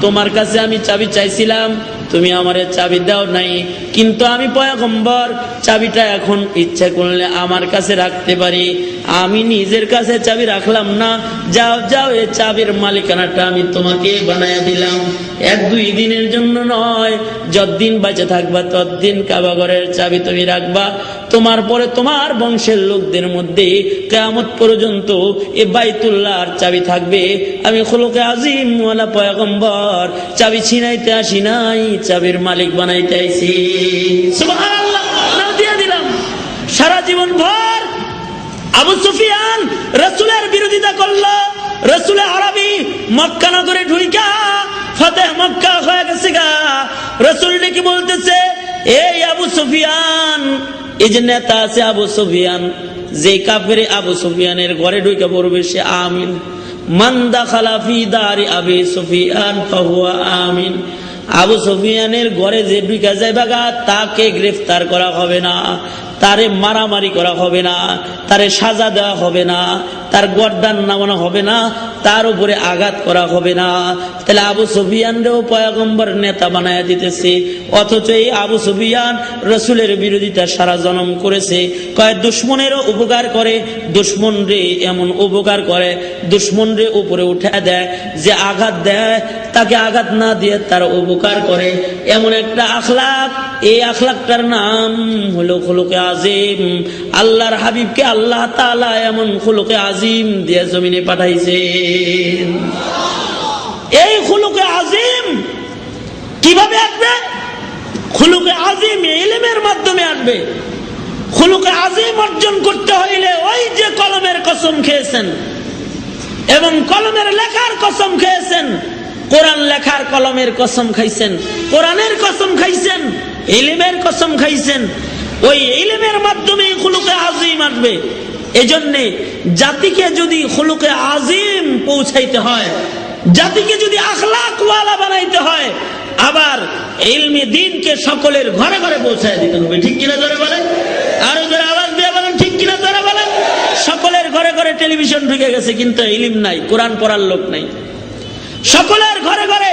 তোমার কাছে আমি চাবি চাইছিলাম, তুমি আমারে চাবি দাও নাই, কিন্তু আমি পয়গম্বর, চাবিটা এখন ইচ্ছা করলে আমার কাছে রাখতে পারি, আমি নিজের কাছে চাবি রাখলাম না, যাও যাও, এই চাবির মালিকানাটা আমি তোমাকে বানায়া দিলাম। 1-2 দিনের জন্য নয়, যতদিন বেঁচে থাকবা ততদিন কাবা ঘরের চাবি তুমি রাখবা। তোমার পরে তোমার বংশের লোকদের মধ্যে কিয়ামত পর্যন্ত এ বাইতুল্লাহর চাবি থাকবে। আমি খুলুকে আজিম ওয়ালা পয়গম্বর, চাবি ছিনাইতে আসি নাই, চাবির মালিক বানাইতে আইছি। সুবহানাল্লাহ, নাম দিয়ে দিলাম। সারা জীবন ভর আবু সুফিয়ান রাসূলের বিরোধিতা করলো। রাসূলে আরবি মক্কা নগরে ঢুইকা ফতেহ মক্কা হয়ে গেছে গা। রাসূল কি বলতেছে, এই আবু সুফিয়ান, এই যে নেতা আছে আবু সুফিয়ান, যে কাফের আবু সুফিয়ানের ঘরে ঢুকে পড়বে সে আমিন। মান দাখালা ফি দারি আবি সুফিয়ান ফাহুয়া আমিন। আবু সুফিয়ানের ঘরে যে ঢুকে যায় বাগা, তাকে গ্রেফতার করা হবে না, তারে মারামারি করা হবে না, তারে সাজা দেওয়া হবে না, তার গর্দান নামানো হবে না, তার উপরে আঘাত করা হবে না। তাহলে আবু সুফিয়ানরেও পয়গম্বর নেতা বানায় দিতেছে। অথচ এই আবু সুফিয়ান রসুলের বিরোধিতা সারা জনম করেছে। কয় দুশ্মনেরও উপকার করে, দুশ্মন রে এমন উপকার করে, দুশ্মন রে উপরে উঠে দেয়, যে আঘাত দেয় তাকে আঘাত না দিয়ে তার উপকার করে, এমন একটা আখলাক। এই আখলাকটার নাম হলো খুলুকে আজিম। আল্লাহর হাবিবকে আল্লাহ তাআলা এমন খুলুকে আজিম দিয়ে জমিনে পাঠাইছেন। এই খুলুকে আজিম কিভাবে আসবে? খুলুকে আজিম ইলমের মাধ্যমে আসবে। খুলুকে আজিম অর্জন করতে হইলে ওই যে কলমের কসম খেয়েছেন এবং কলমের লেখার কসম খেয়েছেন, কোরআন লেখার কলমের কসম খাইছেন, কোরআনের কসম খাইছেন, ইলমের কসম খাইছেন, ওই ইলমের মাধ্যমে খুলুকে আজিম আসবে। এজন্যে জাতিকে যদি খুলুকে আজিম পৌঁছাইতে হয়, জাতিকে যদি আখলাক ওয়ালা বানাইতে হয়, আবার ইলমে দ্বীনকে সকলের ঘরে ঘরে পৌঁছায় দিতে হবে। ঠিক কিনা জোরে বলেন, আরো জোরে আওয়াজ দিয়ে বলেন, ঠিক কিনা জোরে বলেন। সকলের ঘরে ঘরে টেলিভিশন ঢুকে গেছে, কিন্তু ইলম নাই, কোরআন পড়ার লোক নাই। সকলের ঘরে ঘরে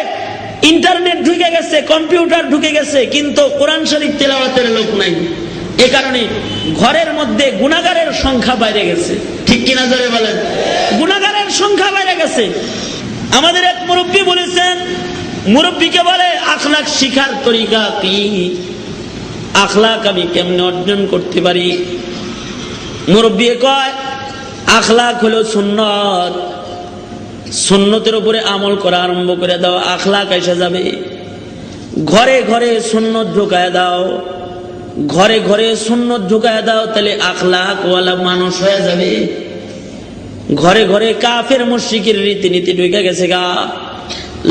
ইন্টারনেট ঢুকে গেছে, কম্পিউটার ঢুকে গেছে, কিন্তু কোরআন শরীফ তেলাওয়াতের লোক নাই। এ কারণে ঘরের মধ্যে গুনাহগারের সংখ্যা বেড়ে গেছে। ঠিক কিনা জোরে বলেন? গুনাহগারের সংখ্যা বেড়ে গেছে। আমাদের এক মুরব্বী বলেছেন, মুরব্বীকে বলে আখলাক শিখার তরিকা কি, আখলাক আমি কেমনে অর্জন করতে পারি? মুরব্বী কয় আখলাক হলো সুন্নত, সুন্নতের উপরে আমল করা আরম্ভ করে দাও, আখলাক এসে যাবে। ঘরে ঘরে সুন্নত ঢুকায় দাও, ঘরে ঘরে সুন্নত ঢুকায় দাও, তাহলে আখলাক ওয়ালা মানুষ হয়ে যাবে। ঘরে ঘরে কাফের মুশরিকের রীতিনীতি ঢুকে গেছে গা,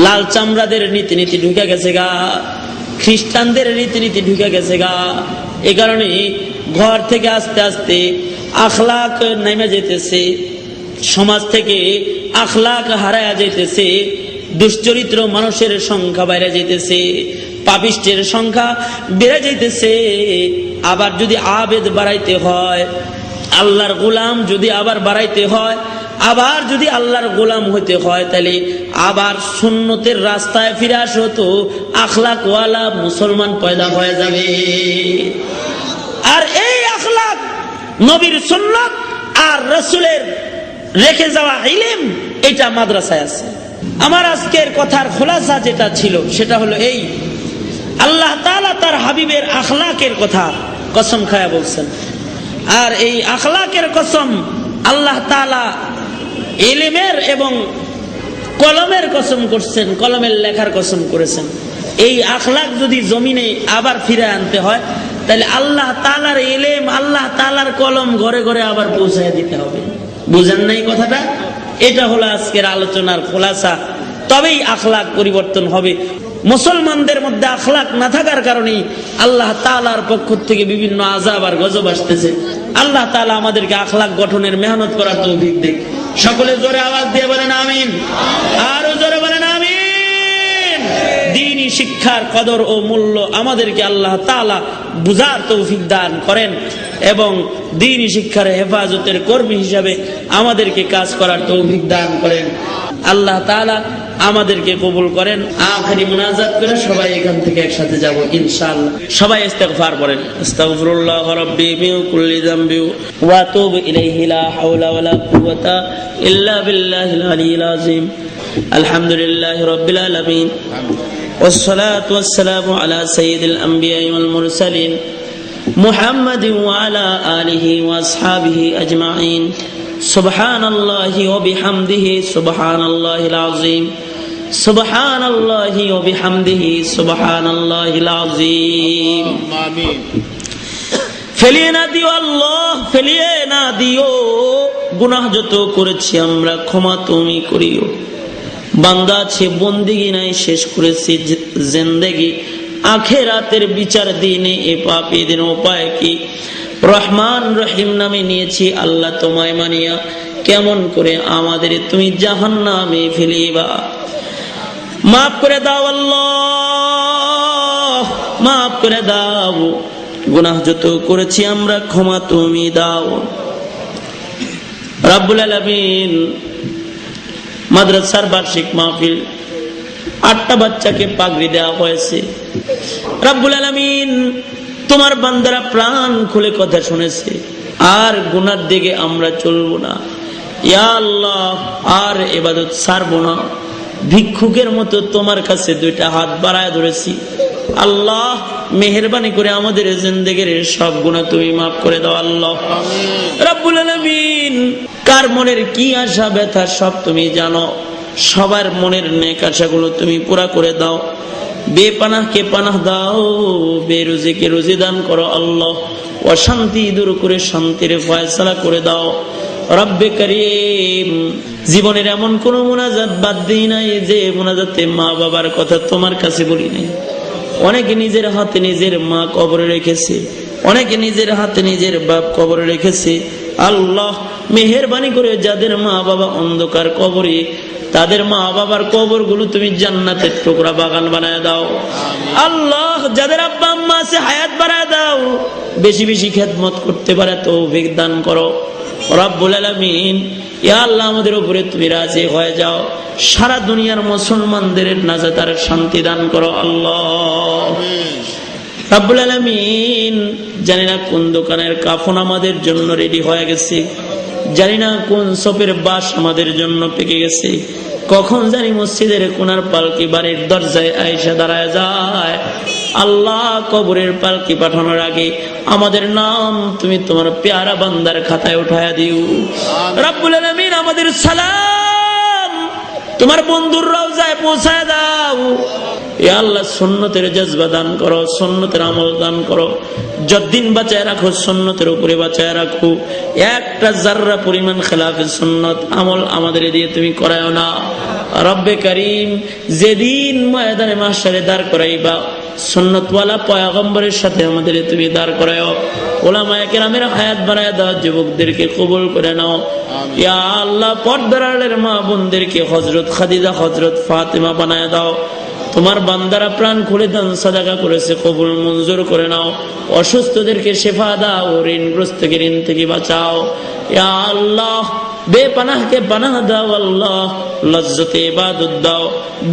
লাল চামড়াদের রীতিনীতি ঢুকে গেছে গা, খ্রিস্টানদের রীতিনীতি ঢুকে গেছে গা। এ কারণে ঘর থেকে আস্তে আস্তে আখলাক নেমে যেতেছে, সমাজ থেকে আখলাক হারায়া যেতেছে, দুশ্চরিত্র মানুষের সংখ্যা বেড়ে যেতেছে, পাপিষ্টের সংখ্যা বেড়ে যেতেছে। আবার যদি আবেদ বাড়াইতে হয়, আল্লাহর গোলাম যদি আবার বাড়াইতে হয়, আবার যদি আল্লাহর গোলাম হইতে হয়, তাহলে আবার সুন্নতের রাস্তায় ফিরে আসো, তো আখলাক ওয়ালা মুসলমান পয়দা হয়ে যাবে। আর এই আখলাক নবীর সুন্নাত আর রাসূলের রেখে যাওয়া ইলম, এটা মাদ্রাসায় আছে। আমার আজকের কথার খোলাসা যেটা ছিল সেটা হলো এই, আল্লাহ তাআলা তার হাবিবের আখলাকের কথা কসম খায়া বলছেন। আর এই আখলাকের কসম আল্লাহ তাআলা ইলমের এবং কলমের কসম করছেন, কলমের লেখার কসম করেছেন। এই আখলাক যদি জমিনে আবার ফিরে আনতে হয়, তাহলে আল্লাহ তাআলার ইলম, আল্লাহ তাআলার কলম ঘরে ঘরে আবার পৌঁছায় দিতে হবে। বুঝেন নাই কথাটা? এটা হলো আজকের আলোচনার খোলাসা। তবেই আখলাক পরিবর্তন হবে। মুসলমানদের মধ্যে আখলাক না থাকার কারণেই আল্লাহ তাআলার পক্ষ থেকে বিভিন্ন আযাব আর গজব আসতেছে। আল্লাহ তাআলা আমাদেরকে আখলাক গঠনের মেহনত করার তৌফিক দেন। সকলে জোরে আওয়াজ দিয়ে বলেন আমিন। আরো জোরে বলেন আমিন। দ্বীনি শিক্ষার কদর ও মূল্য আমাদেরকে আল্লাহ তাআলা বুঝার তৌফিক দান করেন এবং দ্বীনি শিক্ষার হেফাজতের কর্মী হিসাবে আমাদেরকে কাজ করার তৌফিক দান করেন। আল্লাহ তাআলা আমাদেরকে কবুল করেন। আখিরি মুনাজাত করে সবাই এখান থেকে একসাথে যাব ইনশাআল্লাহ। সবাই ইস্তিগফার করেন। আস্তাগফিরুল্লাহ রাব্বি মিন কুল্লি যামবি ওয়া আতুবু ইলাইহি লা হাওলা ওয়ালা কুওয়াতা ইল্লা বিল্লাহিল আলিয়্যিল আযীম। আলহামদুলিল্লাহি রাব্বিল আলামিন ওয়াসসালাতু ওয়াসসালামু আলা সাইয়্যিদিল আমবিয়া ওয়াল মুরসালিন মুহাম্মাদিন ওয়া আলা আলিহি ওয়া আসহাবিহি আজমাইন। সুবহানাল্লাহি ওয়া বিহামদিহি সুবহানাল্লাহিল আযীম। সুবহানাল্লাহি ওয়া বিহামদিহি সুবহানাল্লাহিল আযীম। আমিন। ফেলিয়ে না দিও আল্লাহ, ফেলিয়ে না দিও। গুনাহ যত করেছি আমরা ক্ষমা তুমি করিও। বান্দা আছে বন্দিগি নাই শেষ করেছি জিন্দেগি, আখিরাতের বিচার দিনে এ পাপীদের উপায় কি? রহমান রহিম নামে নিয়েছি আল্লাহ তোমায় মানিয়া, কেমন করে আমাদের তুমি জাহান্নামে ফেলিবা? মাফ করে দাও আল্লাহ, মাফ করে দাও। গুনাহ যত করেছি আমরা ক্ষমা তুমি দাও। রাব্বুল আলামিন মাদ্রাসার বার্ষিক মাহফিল, 8টা বাচ্চাকে পাগড়ি দেওয়া হয়েছে। রাব্বুল আলামিন তোমার বান্দারা প্রাণ খুলে কথা শুনেছে, আর গুনার দিকে আমরা চলবো না। ইয়া আল্লাহ, আর ইবাদত ছাড়বো না। ভিক্ষুকের মতো তোমার কাছে 2টা হাত বাড়ায় ধরেছি। আল্লাহ মেহেরবানি করে আমাদের জিন্দেগির সব গুনাহ তুমি মাফ করে দাও আল্লাহ। রাব্বুল আলামিন কার মনের কি আশা ব্যথা সব তুমি জানো। সবার মনের নেক আশাগুলো তুমি পুরা করে দাও। বেপানাহকে পানাহ দাও, বেরুজিকে রুজি দান করো আল্লাহ। অশান্তি দূর করে শান্তির ফয়সালা করে দাও রব্বে করিম। জীবনের এমন কোন মুনাজাত বাদ দিই নাই যে মুনাজাতে মা বাবার কথা তোমার কাছে বলি নাই। অনেকে নিজের হাতে নিজের মা কবরে রেখেছে, অনেকে নিজের হাতে নিজের বাপ কবরে রেখেছে। আল্লাহ মেহেরবানি করে যাদের মা বাবা অন্ধকার কবরে, তাদের মা বাবার কবর গুলো তুমি জান্নাতের টুকরা বাগান বানায় দাও আল্লাহ। যাদের আব্বা আম্মা আছে হায়াত বাড়ায় দাও, বেশি বেশি খেদমত করতে পারে তৌফিক দান করো। রব্বুল আলামিন, ইয়া আল্লাহ আমাদের উপরে তুমি রাজি হয়ে যাও, সারা দুনিয়ার মুসলমানদের নাজাত আর শান্তি দান করো আল্লাহ। রব্বুল আলামিন, জানি না কোন দোকানের কাফন আমাদের জন্য রেডি হয়ে গেছে, জানি না কোন সপের বাস আমাদের জন্য পেকে গেছে, কখন জানি মসজিদের কোনার পালকি বাড়ির দরজায় আয়েশা দাঁড়ায় যায়। আল্লাহ, কবরের পালকি পাঠানোর আগে আমাদের নাম তুমি তোমার পেয়ারা বান্দার খাতায় উঠায়া দিও। রব্বুল আলামিন, আমাদের সালাম তোমার বন্ধুর রওজায় পৌঁছায় দাও। ইয়া আল্লাহ, সুন্নতের জজবা দান করো, সুন্নতের আমল দান করো, যতদিন বাঁচায় রাখো সুন্নতের উপরে বাঁচায় রাখো। একটা জাররা পরিমাণ খেলাফে সুন্নত আমল আমাদের দিয়ে তুমি করায়ও না। রব্বে কারীম, যেদিন ময়দানে মাহশারে দাঁড় করাইবা সুন্নতওয়ালা পয়গম্বরের সাথে আমাদের তুমি দাঁড় করায়ও। উলামায়ে কেরামের হায়াত বাড়ায় দাও, যুবকদেরকে কবুল করে নাও। ইয়া আল্লাহ, পর্দার আড়ালের মা বোনদেরকে হযরত খাদিজা, হযরত ফাতেমা বানায় দাও। তোমার বান্দারা প্রাণ খুলে দান সাদাকা করেছে, কবুল মঞ্জুর করে নাও। অসুস্থদেরকে শেফা দাও, ঋণগ্রস্তকে ঋণ থেকে বাঁচাও। ইয়া আল্লাহ, বেপানাহকে পানাহ দাও আল্লাহ, লজ্জতে ইবাদত দাও,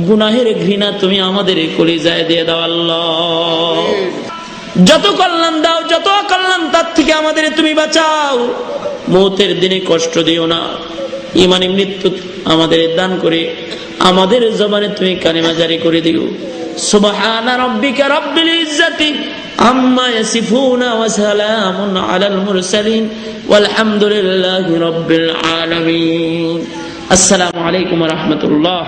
গুনাহের ঘৃণা তুমি আমাদের কলিজায় দিয়ে দাও আল্লাহ। যত কল্যাণ দাও, যত অকল্যাণ তার থেকে আমাদের তুমি বাঁচাও। মৌতের দিনে কষ্ট দিও না, ইমানি মৃত্যু আমাদের দান করে আমাদের জবানে তুমি কালিমা জারি করে দিও। সুবহানা রাব্বিকা রাব্বিল ইজ্জাতি আম্মা ইয়াসিফুনা ওয়া সালামুন আলাল মুরসালিন ওয়ালহামদুলিল্লাহি রাব্বিল আলামিন। আসসালামু আলাইকুম ওয়া রাহমাতুল্লাহ।